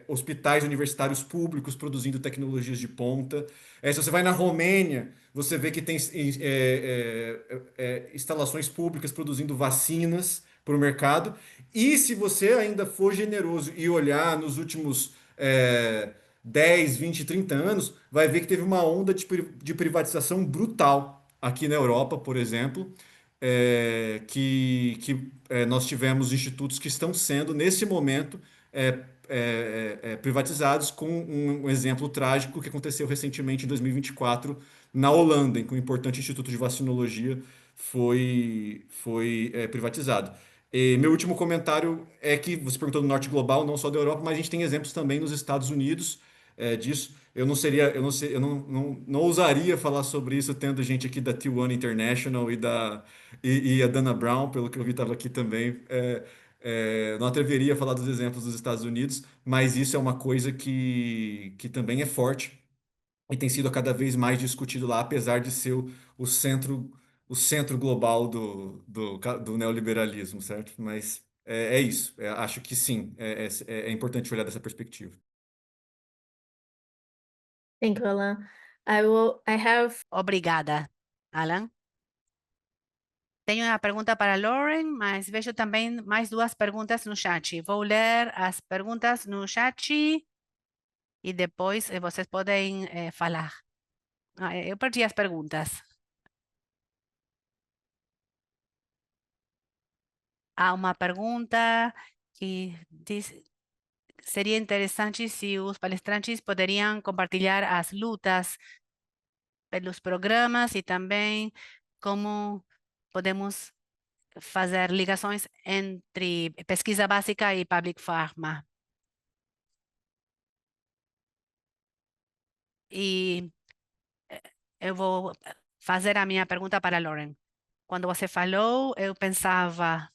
hospitais universitários públicos produzindo tecnologias de ponta. Se você vai na Romênia, você vê que tem instalações públicas produzindo vacinas para o mercado. E se você ainda for generoso e olhar nos últimos 10, 20, 30 anos, vai ver que teve uma onda de privatização brutal aqui na Europa, por exemplo, nós tivemos institutos que estão sendo, nesse momento, privatizados, com um exemplo trágico que aconteceu recentemente em 2024 na Holanda, em que um importante instituto de vacinologia foi privatizado. E meu último comentário é que você perguntou do norte global, não só da Europa, mas a gente tem exemplos também nos Estados Unidos disso. Eu não seria, eu não sei, eu não ousaria falar sobre isso tendo gente aqui da T1 International e a Dana Brown, pelo que eu vi, estava aqui também. Não atreveria a falar dos exemplos dos Estados Unidos, mas isso é uma coisa que também é forte e tem sido cada vez mais discutido lá, apesar de ser o centro global do neoliberalismo, certo? Mas é isso. Acho que sim, é importante olhar dessa perspectiva. Thank you, Alan. I have Obrigada, Alan. Tenho uma pergunta para Lauren, mas vejo também mais duas perguntas no chat. Vou ler as perguntas no chat e depois vocês podem falar. Eu perdi as perguntas. Há uma pergunta que diz: seria interessante se os palestrantes poderiam compartilhar as lutas pelos programas e também como podemos fazer ligações entre pesquisa básica e Public Pharma. E eu vou fazer a minha pergunta para a Lauren. Quando você falou, eu pensava,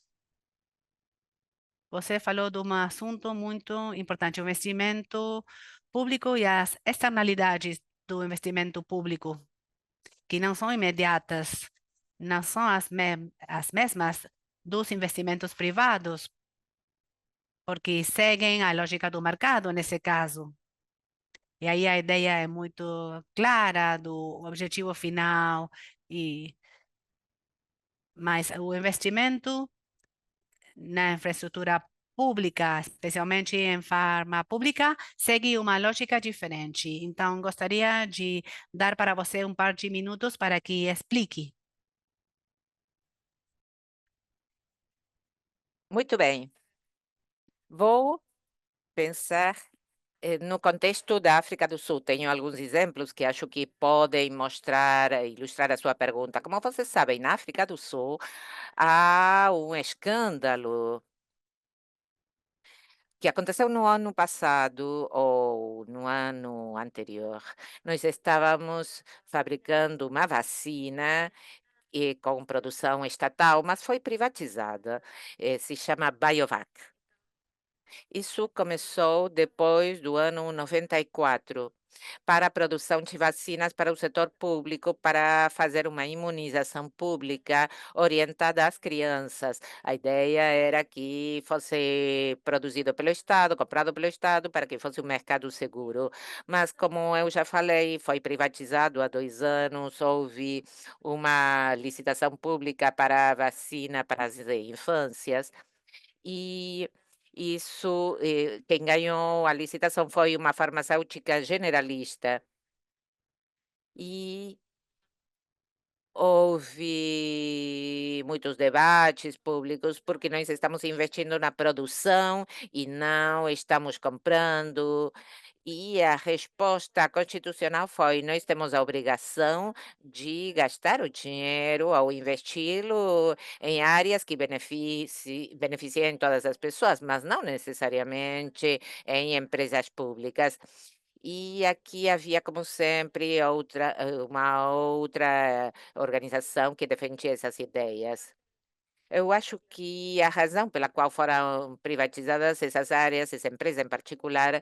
você falou de um assunto muito importante, o investimento público e as externalidades do investimento público, que não são imediatas, não são as mesmas dos investimentos privados, porque seguem a lógica do mercado nesse caso. E aí a ideia é muito clara do objetivo final, mas o investimento na infraestrutura pública, especialmente em farma pública, segue uma lógica diferente. Então, gostaria de dar para você um par de minutos para que explique. Muito bem. Vou pensar no contexto da África do Sul. Tenho alguns exemplos que acho que podem mostrar, ilustrar a sua pergunta. Como vocês sabem, na África do Sul há um escândalo que aconteceu no ano passado ou no ano anterior. Nós estávamos fabricando uma vacina com produção estatal, mas foi privatizada. Se chama Biovac. Isso começou depois do ano 94. para a produção de vacinas para o setor público, para fazer uma imunização pública orientada às crianças. A ideia era que fosse produzido pelo Estado, comprado pelo Estado, para que fosse um mercado seguro. Mas, como eu já falei, foi privatizado há 2 anos, houve uma licitação pública para a vacina para as infâncias, e isso, quem ganhou a licitação foi uma farmacêutica generalista. E houve muitos debates públicos, porque nós estamos investindo na produção e não estamos comprando. E a resposta constitucional foi: nós temos a obrigação de gastar o dinheiro ou investi-lo em áreas que beneficiem todas as pessoas, mas não necessariamente em empresas públicas. E aqui havia, como sempre, uma outra organização que defendia essas ideias. Eu acho que a razão pela qual foram privatizadas essas áreas, essa empresa em particular,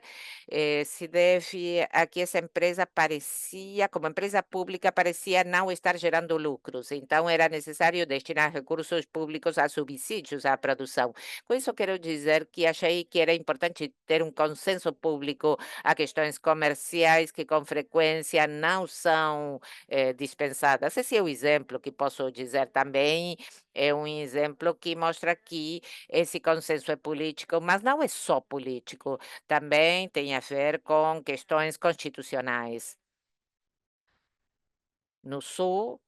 se deve a que essa empresa parecia, como empresa pública, parecia não estar gerando lucros. Então, era necessário destinar recursos públicos a subsídios à produção. Com isso, quero dizer que achei que era importante ter um consenso público a questões comerciais que, com frequência, não são dispensadas. Esse é o exemplo que posso dizer também. É um exemplo que mostra que esse consenso é político, mas não é só político, também tem a ver com questões constitucionais. No Sul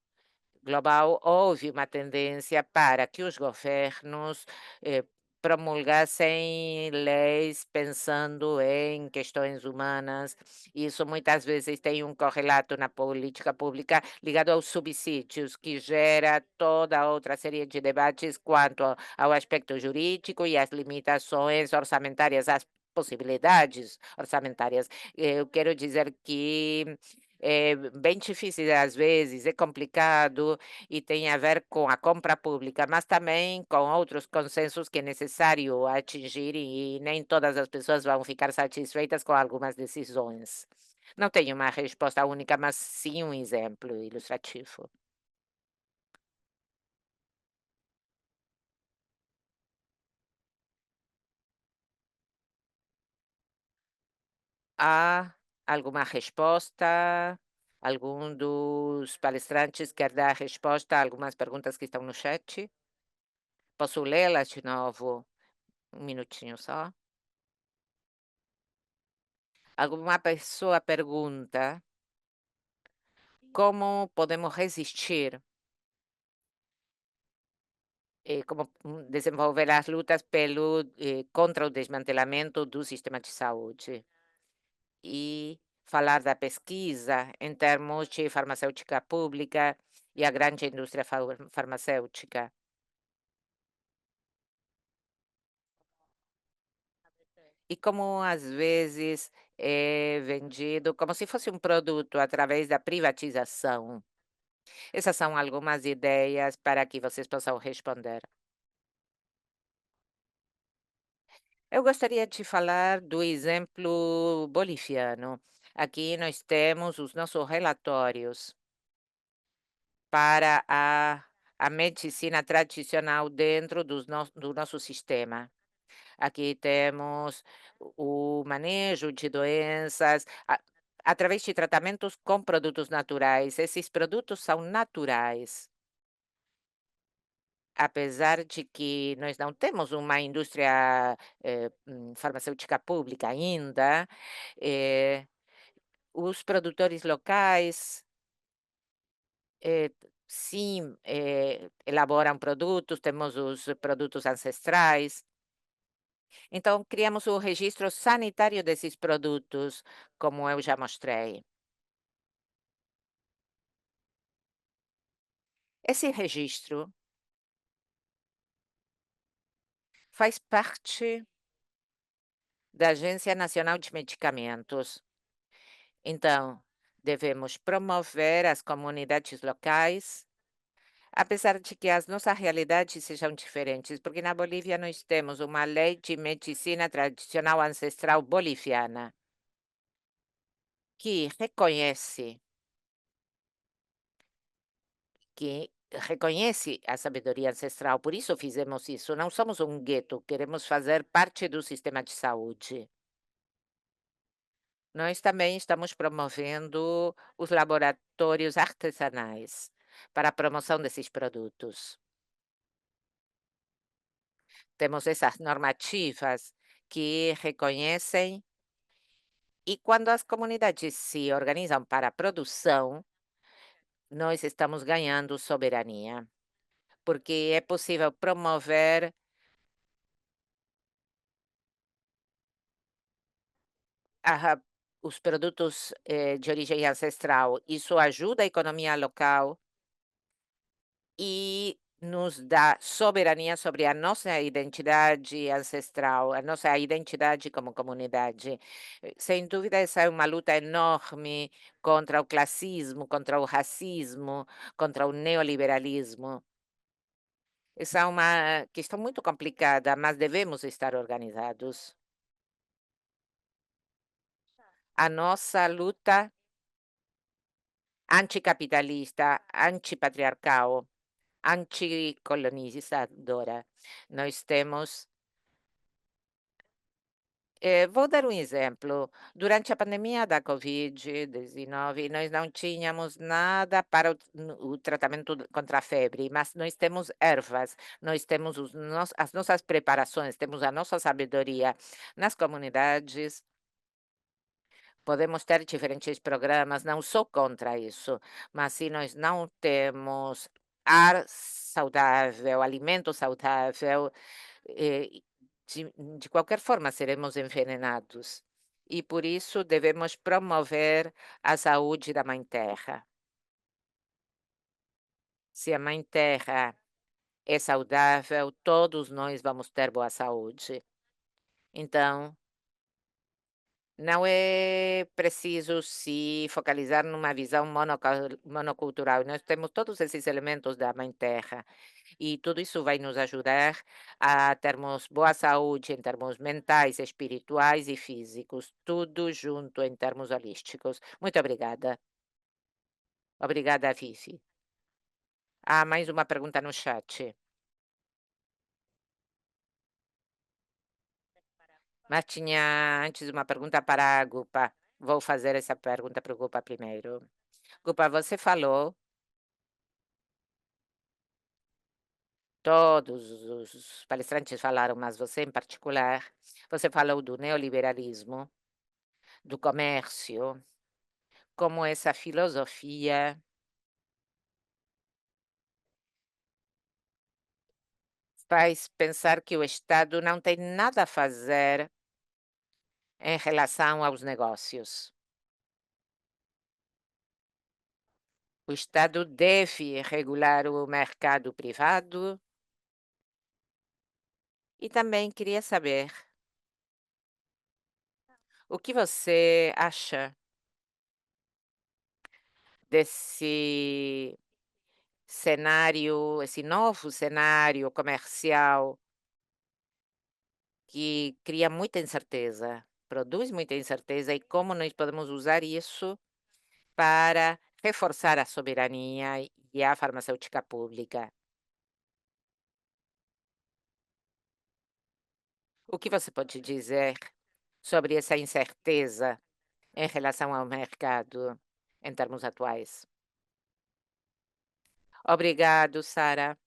global, houve uma tendência para que os governos promulgassem leis pensando em questões humanas. Isso muitas vezes tem um correlato na política pública ligado aos subsídios, que gera toda outra série de debates quanto ao aspecto jurídico e às limitações orçamentárias, às possibilidades orçamentárias. Eu quero dizer que é bem difícil às vezes, é complicado e tem a ver com a compra pública, mas também com outros consensos que é necessário atingir e nem todas as pessoas vão ficar satisfeitas com algumas decisões. Não tenho uma resposta única, mas sim um exemplo ilustrativo. Há alguma resposta? Algum dos palestrantes quer dar resposta a algumas perguntas que estão no chat? Posso lê-las de novo? Um minutinho só. Alguma pessoa pergunta como podemos resistir, como desenvolver as lutas contra o desmantelamento do sistema de saúde. E falar da pesquisa em termos de farmacêutica pública e a grande indústria farmacêutica. E como às vezes é vendido como se fosse um produto através da privatização. Essas são algumas ideias para que vocês possam responder. Eu gostaria de falar do exemplo boliviano. Aqui nós temos os nossos relatórios para a medicina tradicional dentro do nosso sistema. Aqui temos o manejo de doenças através de tratamentos com produtos naturais. Esses produtos são naturais. Apesar de que nós não temos uma indústria farmacêutica pública ainda, eh, os produtores locais, sim, elaboram produtos, temos os produtos ancestrais. Então, criamos o registro sanitário desses produtos, como eu já mostrei. Esse registro faz parte da Agência Nacional de Medicamentos. Então, devemos promover as comunidades locais, apesar de que as nossas realidades sejam diferentes, porque na Bolívia nós temos uma lei de medicina tradicional ancestral boliviana. que reconhece a sabedoria ancestral, por isso fizemos isso. Não somos um gueto, queremos fazer parte do sistema de saúde. Nós também estamos promovendo os laboratórios artesanais para a promoção desses produtos. Temos essas normativas que reconhecem, e quando as comunidades se organizam para a produção, nós estamos ganhando soberania, porque é possível promover os produtos de origem ancestral. Isso ajuda a economia local e nos dá soberania sobre a nossa identidade ancestral, a nossa identidade como comunidade. Sem dúvida, essa é uma luta enorme contra o classismo, contra o racismo, contra o neoliberalismo. Essa é uma questão muito complicada, mas devemos estar organizados. A nossa luta anticapitalista, antipatriarcal, anticolonizadora. Nós temos. Vou dar um exemplo. Durante a pandemia da Covid-19, nós não tínhamos nada para o tratamento contra a febre, mas nós temos ervas, nós temos as nossas preparações, temos a nossa sabedoria. Nas comunidades, podemos ter diferentes programas, não sou contra isso, mas se nós não temos ar saudável, alimento saudável, eh, de qualquer forma seremos envenenados. E por isso devemos promover a saúde da Mãe Terra. Se a Mãe Terra é saudável, todos nós vamos ter boa saúde. Então, não é preciso se focalizar numa visão monocultural. Nós temos todos esses elementos da Mãe Terra e tudo isso vai nos ajudar a termos boa saúde em termos mentais, espirituais e físicos, tudo junto em termos holísticos. Muito obrigada. Obrigada, Vivi. Há mais uma pergunta no chat. Mas tinha antes uma pergunta para a Gupa. Vou fazer essa pergunta para o Gupa primeiro. Gupa, você falou, todos os palestrantes falaram, mas você em particular, você falou do neoliberalismo, do comércio, como essa filosofia faz pensar que o Estado não tem nada a fazer em relação aos negócios. O Estado deve regular o mercado privado. E também queria saber o que você acha desse cenário, esse novo cenário comercial que cria muita incerteza, produz muita incerteza, e como nós podemos usar isso para reforçar a soberania e a farmacêutica pública. O que você pode dizer sobre essa incerteza em relação ao mercado em termos atuais? Obrigado, Sara.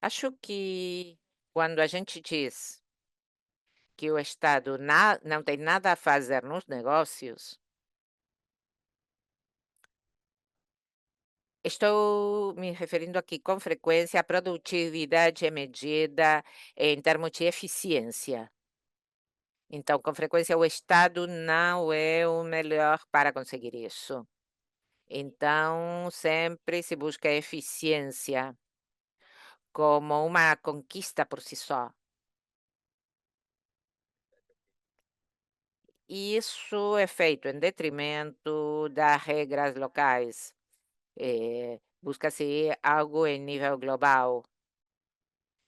Acho que quando a gente diz que o Estado não tem nada a fazer nos negócios, estou me referindo aqui com frequência à produtividade medida em termos de eficiência. Então, com frequência, o Estado não é o melhor para conseguir isso. Então, sempre se busca eficiência como uma conquista por si só. E isso é feito em detrimento das regras locais. Busca-se algo em nível global.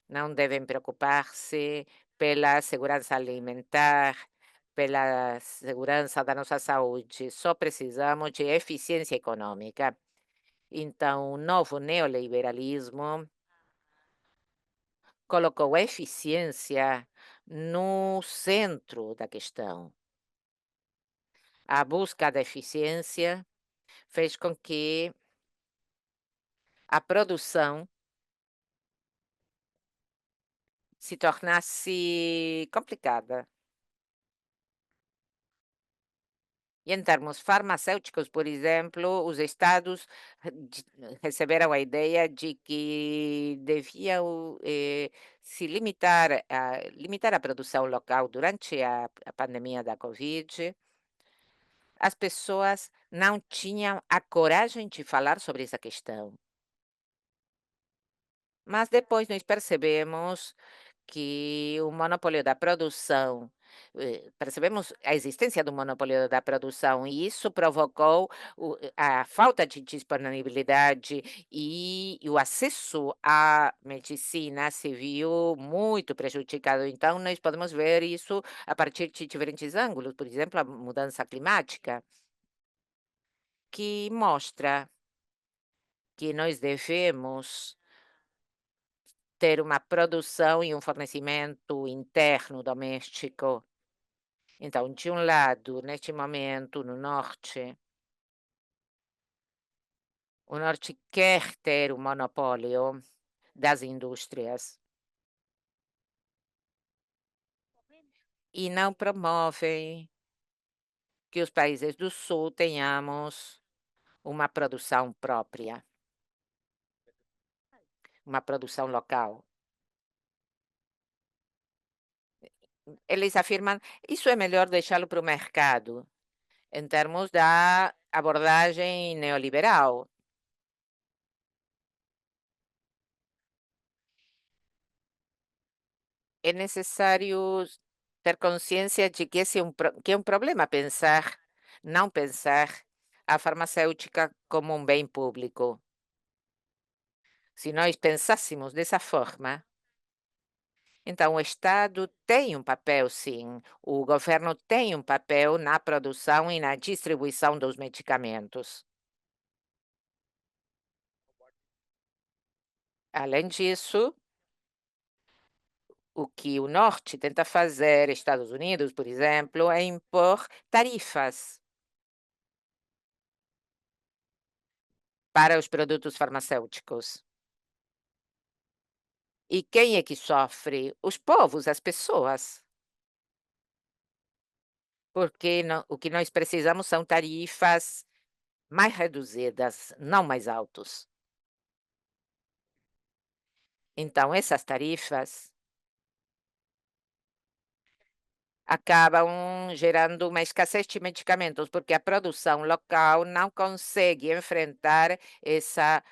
Não devem preocupar-se pela segurança alimentar, pela segurança da nossa saúde, só precisamos de eficiência econômica. Então, o novo neoliberalismo colocou a eficiência no centro da questão. A busca da eficiência fez com que a produção se tornasse complicada. E em termos farmacêuticos, por exemplo, os estados receberam a ideia de que deviam se limitar a produção local durante a pandemia da Covid. As pessoas não tinham a coragem de falar sobre essa questão. Mas depois nós percebemos que o monopólio da produção, percebemos a existência do monopólio da produção e isso provocou a falta de disponibilidade e o acesso à medicina se viu muito prejudicado. Então, nós podemos ver isso a partir de diferentes ângulos, por exemplo, a mudança climática, que mostra que nós devemos ter uma produção e um fornecimento interno doméstico. Então, de um lado, neste momento, no norte, o norte quer ter o monopólio das indústrias e não promovem que os países do sul tenhamos uma produção própria, uma produção local. Eles afirmam, isso é melhor deixá-lo para o mercado, em termos da abordagem neoliberal. É necessário ter consciência de que esse que é um problema não pensar a farmacêutica como um bem público. Se nós pensássemos dessa forma, então o Estado tem um papel, sim, o governo tem um papel na produção e na distribuição dos medicamentos. Além disso, o que o norte tenta fazer, Estados Unidos, por exemplo, é impor tarifas para os produtos farmacêuticos. E quem é que sofre? Os povos, as pessoas. Porque o que nós precisamos são tarifas mais reduzidas, não mais altos. Então, essas tarifas acabam gerando uma escassez de medicamentos, porque a produção local não consegue enfrentar essa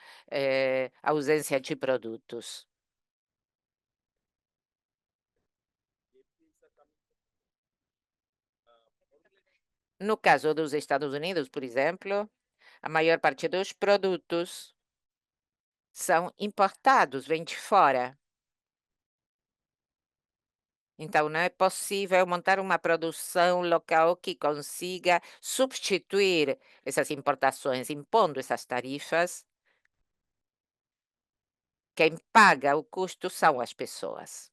ausência de produtos. No caso dos Estados Unidos, por exemplo, a maior parte dos produtos são importados, vêm de fora. Então, não é possível montar uma produção local que consiga substituir essas importações, impondo essas tarifas. Quem paga o custo são as pessoas.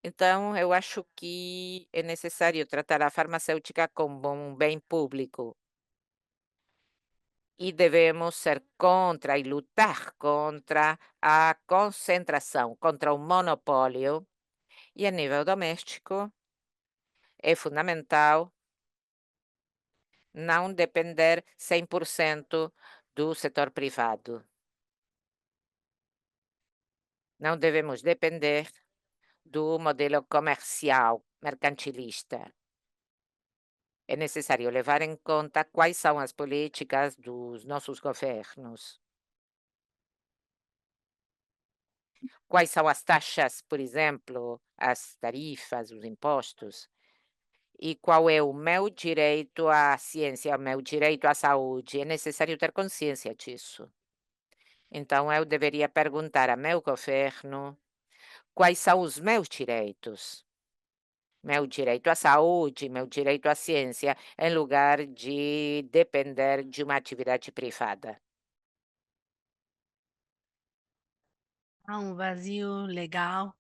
Então, eu acho que é necessário tratar a farmacêutica como um bem público. E devemos ser contra e lutar contra a concentração, contra o monopólio. E a nível doméstico, é fundamental não depender 100% do setor privado. Não devemos depender do modelo comercial, mercantilista. É necessário levar em conta quais são as políticas dos nossos governos. Quais são as taxas, por exemplo, as tarifas, os impostos, e qual é o meu direito à ciência, o meu direito à saúde. É necessário ter consciência disso. Então, eu deveria perguntar ao meu governo quais são os meus direitos. Meu direito à saúde, meu direito à ciência, em lugar de depender de uma atividade privada. Há um vazio legal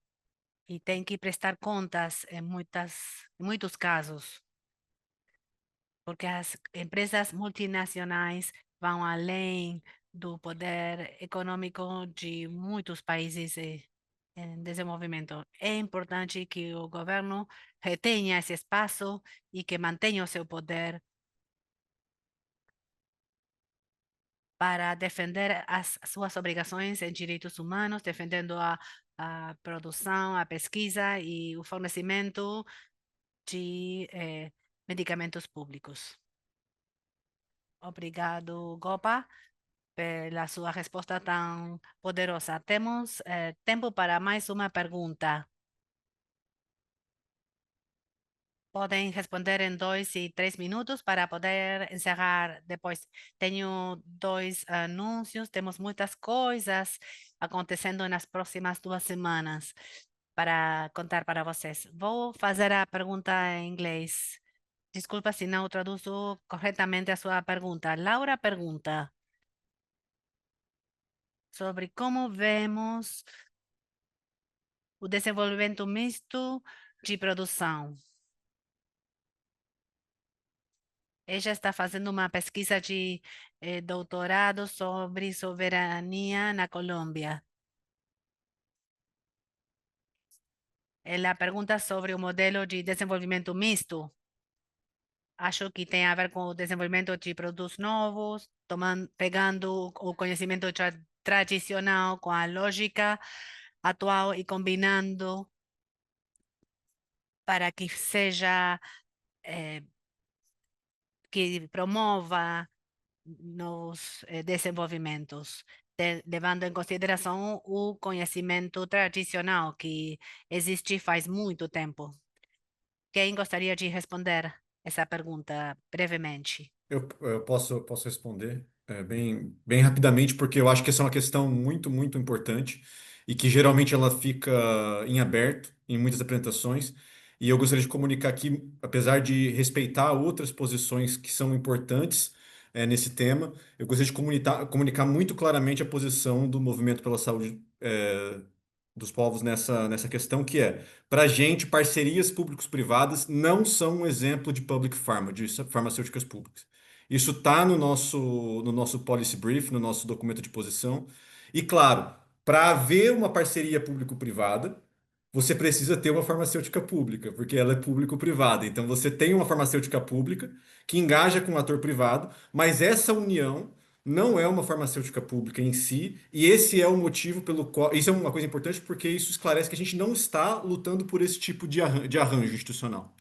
e tem que prestar contas em muitos casos, porque as empresas multinacionais vão além do poder econômico de muitos países em desenvolvimento. É importante que o governo retenha esse espaço e que mantenha o seu poder para defender as suas obrigações em direitos humanos, defendendo a produção, a pesquisa e o fornecimento de medicamentos públicos. Obrigado, Gopa, pela sua resposta tão poderosa. Temos tempo para mais uma pergunta. Podem responder em 2 e 3 minutos para poder encerrar depois. Tenho 2 anúncios, temos muitas coisas acontecendo nas próximas 2 semanas para contar para vocês. Vou fazer a pergunta em inglês. Desculpa se não traduzo corretamente a sua pergunta. Laura pergunta sobre como vemos o desenvolvimento misto de produção. Ella está fazendo uma pesquisa de doutorado sobre soberania na Colômbia. Ela pergunta sobre o modelo de desenvolvimento misto. Acho que tem a ver com o desenvolvimento de produtos novos, pegando o conhecimento tradicional com a lógica atual e combinando para que seja, que promova nos desenvolvimentos, levando em consideração o conhecimento tradicional que existe faz muito tempo. Quem gostaria de responder essa pergunta brevemente? Eu posso responder bem rapidamente, porque eu acho que essa é uma questão muito importante e que geralmente ela fica em aberto em muitas apresentações. E eu gostaria de comunicar aqui, apesar de respeitar outras posições que são importantes nesse tema, eu gostaria de comunicar muito claramente a posição do Movimento pela Saúde dos Povos nessa questão, que é, para a gente, parcerias públicos-privadas não são um exemplo de public pharma, de farmacêuticas públicas. Isso está no nosso policy brief, no nosso documento de posição. E, claro, para haver uma parceria público-privada, você precisa ter uma farmacêutica pública, porque ela é público-privada. Então, você tem uma farmacêutica pública que engaja com um ator privado, mas essa união não é uma farmacêutica pública em si, e esse é o motivo pelo qual. Isso é uma coisa importante porque isso esclarece que a gente não está lutando por esse tipo de arranjo institucional.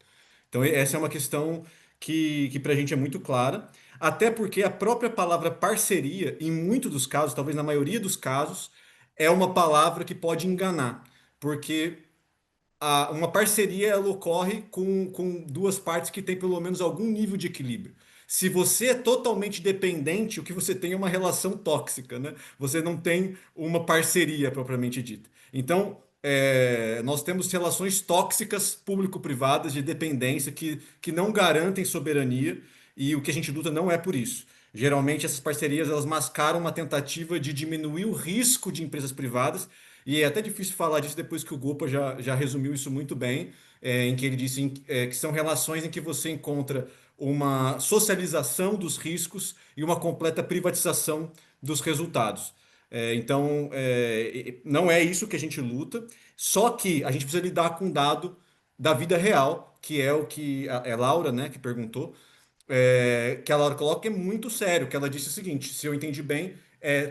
Então, essa é uma questão que para a gente é muito clara, até porque a própria palavra parceria, em muitos dos casos, talvez na maioria dos casos, é uma palavra que pode enganar, porque uma parceria ela ocorre com duas partes que têm pelo menos algum nível de equilíbrio. Se você é totalmente dependente, o que você tem é uma relação tóxica, né? Você não tem uma parceria propriamente dita. Então, nós temos relações tóxicas público-privadas de dependência que não garantem soberania e o que a gente luta não é por isso. Geralmente essas parcerias elas mascaram uma tentativa de diminuir o risco de empresas privadas e é até difícil falar disso depois que o Gopa já resumiu isso muito bem, em que ele disse que são relações em que você encontra uma socialização dos riscos e uma completa privatização dos resultados. Então, não é isso que a gente luta, só que a gente precisa lidar com um dado da vida real, que é o que é Laura, né, que perguntou, que a Laura coloca que é muito sério, que ela disse o seguinte, se eu entendi bem,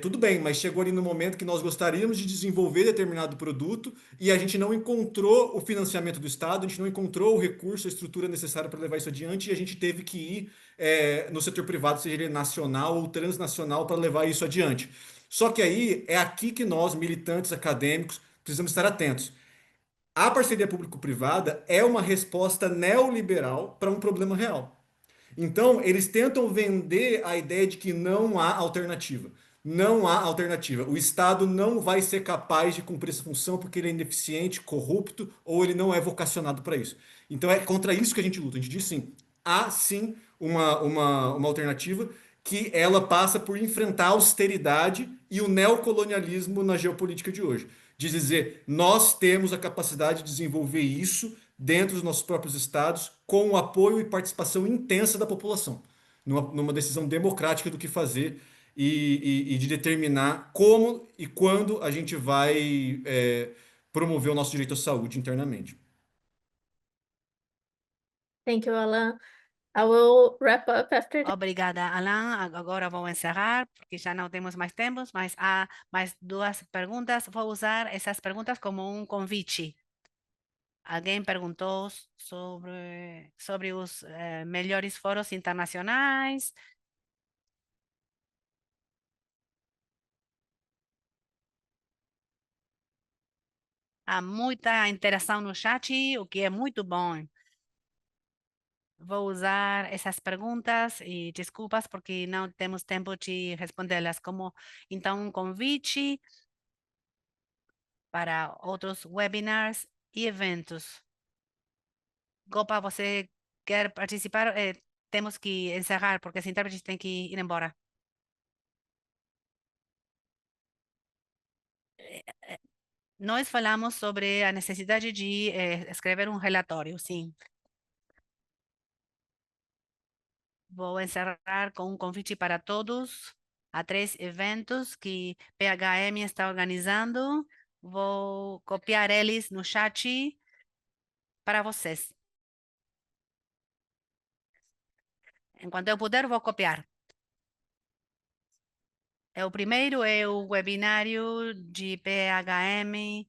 tudo bem, mas chegou ali no momento que nós gostaríamos de desenvolver determinado produto e a gente não encontrou o financiamento do Estado, a gente não encontrou o recurso, a estrutura necessária para levar isso adiante e a gente teve que ir no setor privado, seja ele nacional ou transnacional, para levar isso adiante. Só que aí é aqui que nós, militantes acadêmicos, precisamos estar atentos. A parceria público-privada é uma resposta neoliberal para um problema real. Então, eles tentam vender a ideia de que não há alternativa. Não há alternativa. O Estado não vai ser capaz de cumprir essa função porque ele é ineficiente, corrupto ou ele não é vocacionado para isso. Então é contra isso que a gente luta. A gente diz sim, há sim uma alternativa que ela passa por enfrentar a austeridade e o neocolonialismo na geopolítica de hoje. De dizer, nós temos a capacidade de desenvolver isso dentro dos nossos próprios estados com o apoio e participação intensa da população, numa decisão democrática do que fazer e de determinar como e quando a gente vai promover o nosso direito à saúde internamente. Thank you, Alan. I will wrap up after that. Obrigada, Alan. Agora vou encerrar, porque já não temos mais tempo, mas há mais duas perguntas. Vou usar essas perguntas como um convite. Alguém perguntou sobre os melhores fóruns internacionais. Há muita interação no chat, o que é muito bom. Vou usar essas perguntas e desculpas porque não temos tempo de respondê-las como então um convite para outros webinars e eventos. Gopa, você quer participar? Temos que encerrar porque os intérpretes têm que ir embora. Nós falamos sobre a necessidade de escrever um relatório, sim. Vou encerrar com um convite para todos a 3 eventos que PHM está organizando. Vou copiar eles no chat para vocês. Enquanto eu puder, vou copiar. O primeiro é o webinário de PHM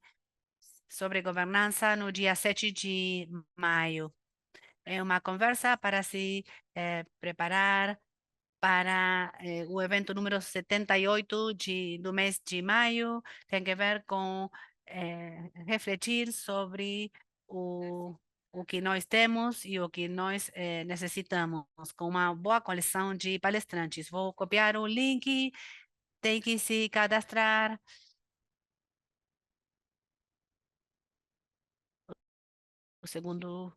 sobre governança no dia 7 de maio. É uma conversa para se preparar para o evento número 78 do mês de maio. Tem que ver com refletir sobre o que nós temos e o que nós necessitamos, com uma boa coleção de palestrantes. Vou copiar o link, tem que se cadastrar. O segundo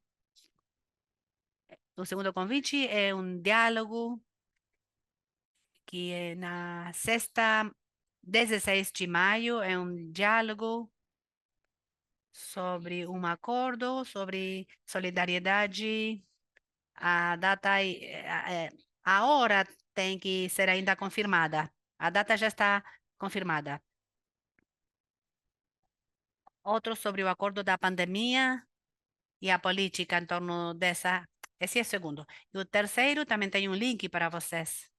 convite é um diálogo que é na sexta, 16 de maio, é um diálogo sobre um acordo, sobre solidariedade. A data e a hora tem que ser ainda confirmada. A data já está confirmada. Outro sobre o acordo da pandemia e a política em torno dessa. Esse é o segundo. E o terceiro também tem um link para vocês,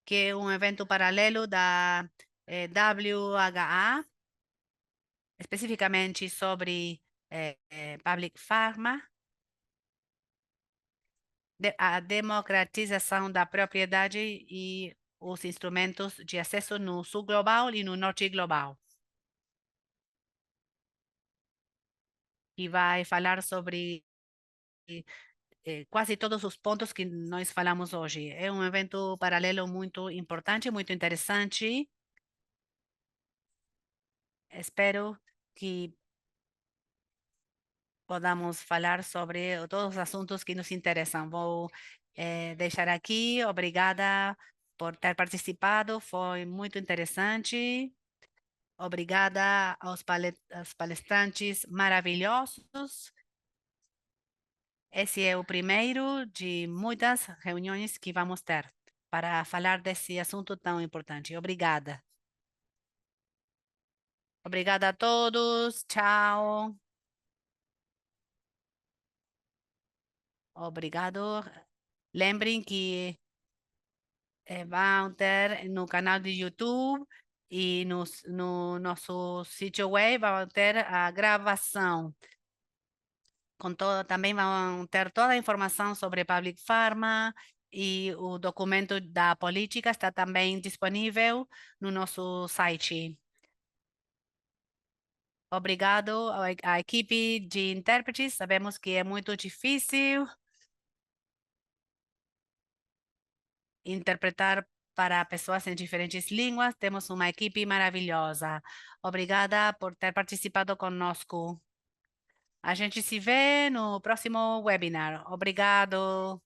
que é um evento paralelo da WHA, especificamente sobre Public Pharma, a democratização da propriedade e os instrumentos de acesso no sul global e no norte global. E vai falar sobre quase todos os pontos que nós falamos hoje. É um evento paralelo muito importante, muito interessante. Espero que podamos falar sobre todos os assuntos que nos interessam. Vou deixar aqui. Obrigada por ter participado, foi muito interessante. Obrigada aos palestrantes maravilhosos. Esse é o primeiro de muitas reuniões que vamos ter para falar desse assunto tão importante. Obrigada. Obrigada a todos. Tchau. Obrigado. Lembrem que vão ter no canal de YouTube e no nosso sítio web vão ter a gravação. Também vão ter toda a informação sobre Public Pharma e o documento da política está também disponível no nosso site. Obrigado à equipe de intérpretes. Sabemos que é muito difícil interpretar para pessoas em diferentes línguas. Temos uma equipe maravilhosa. Obrigada por ter participado conosco. A gente se vê no próximo webinar. Obrigado.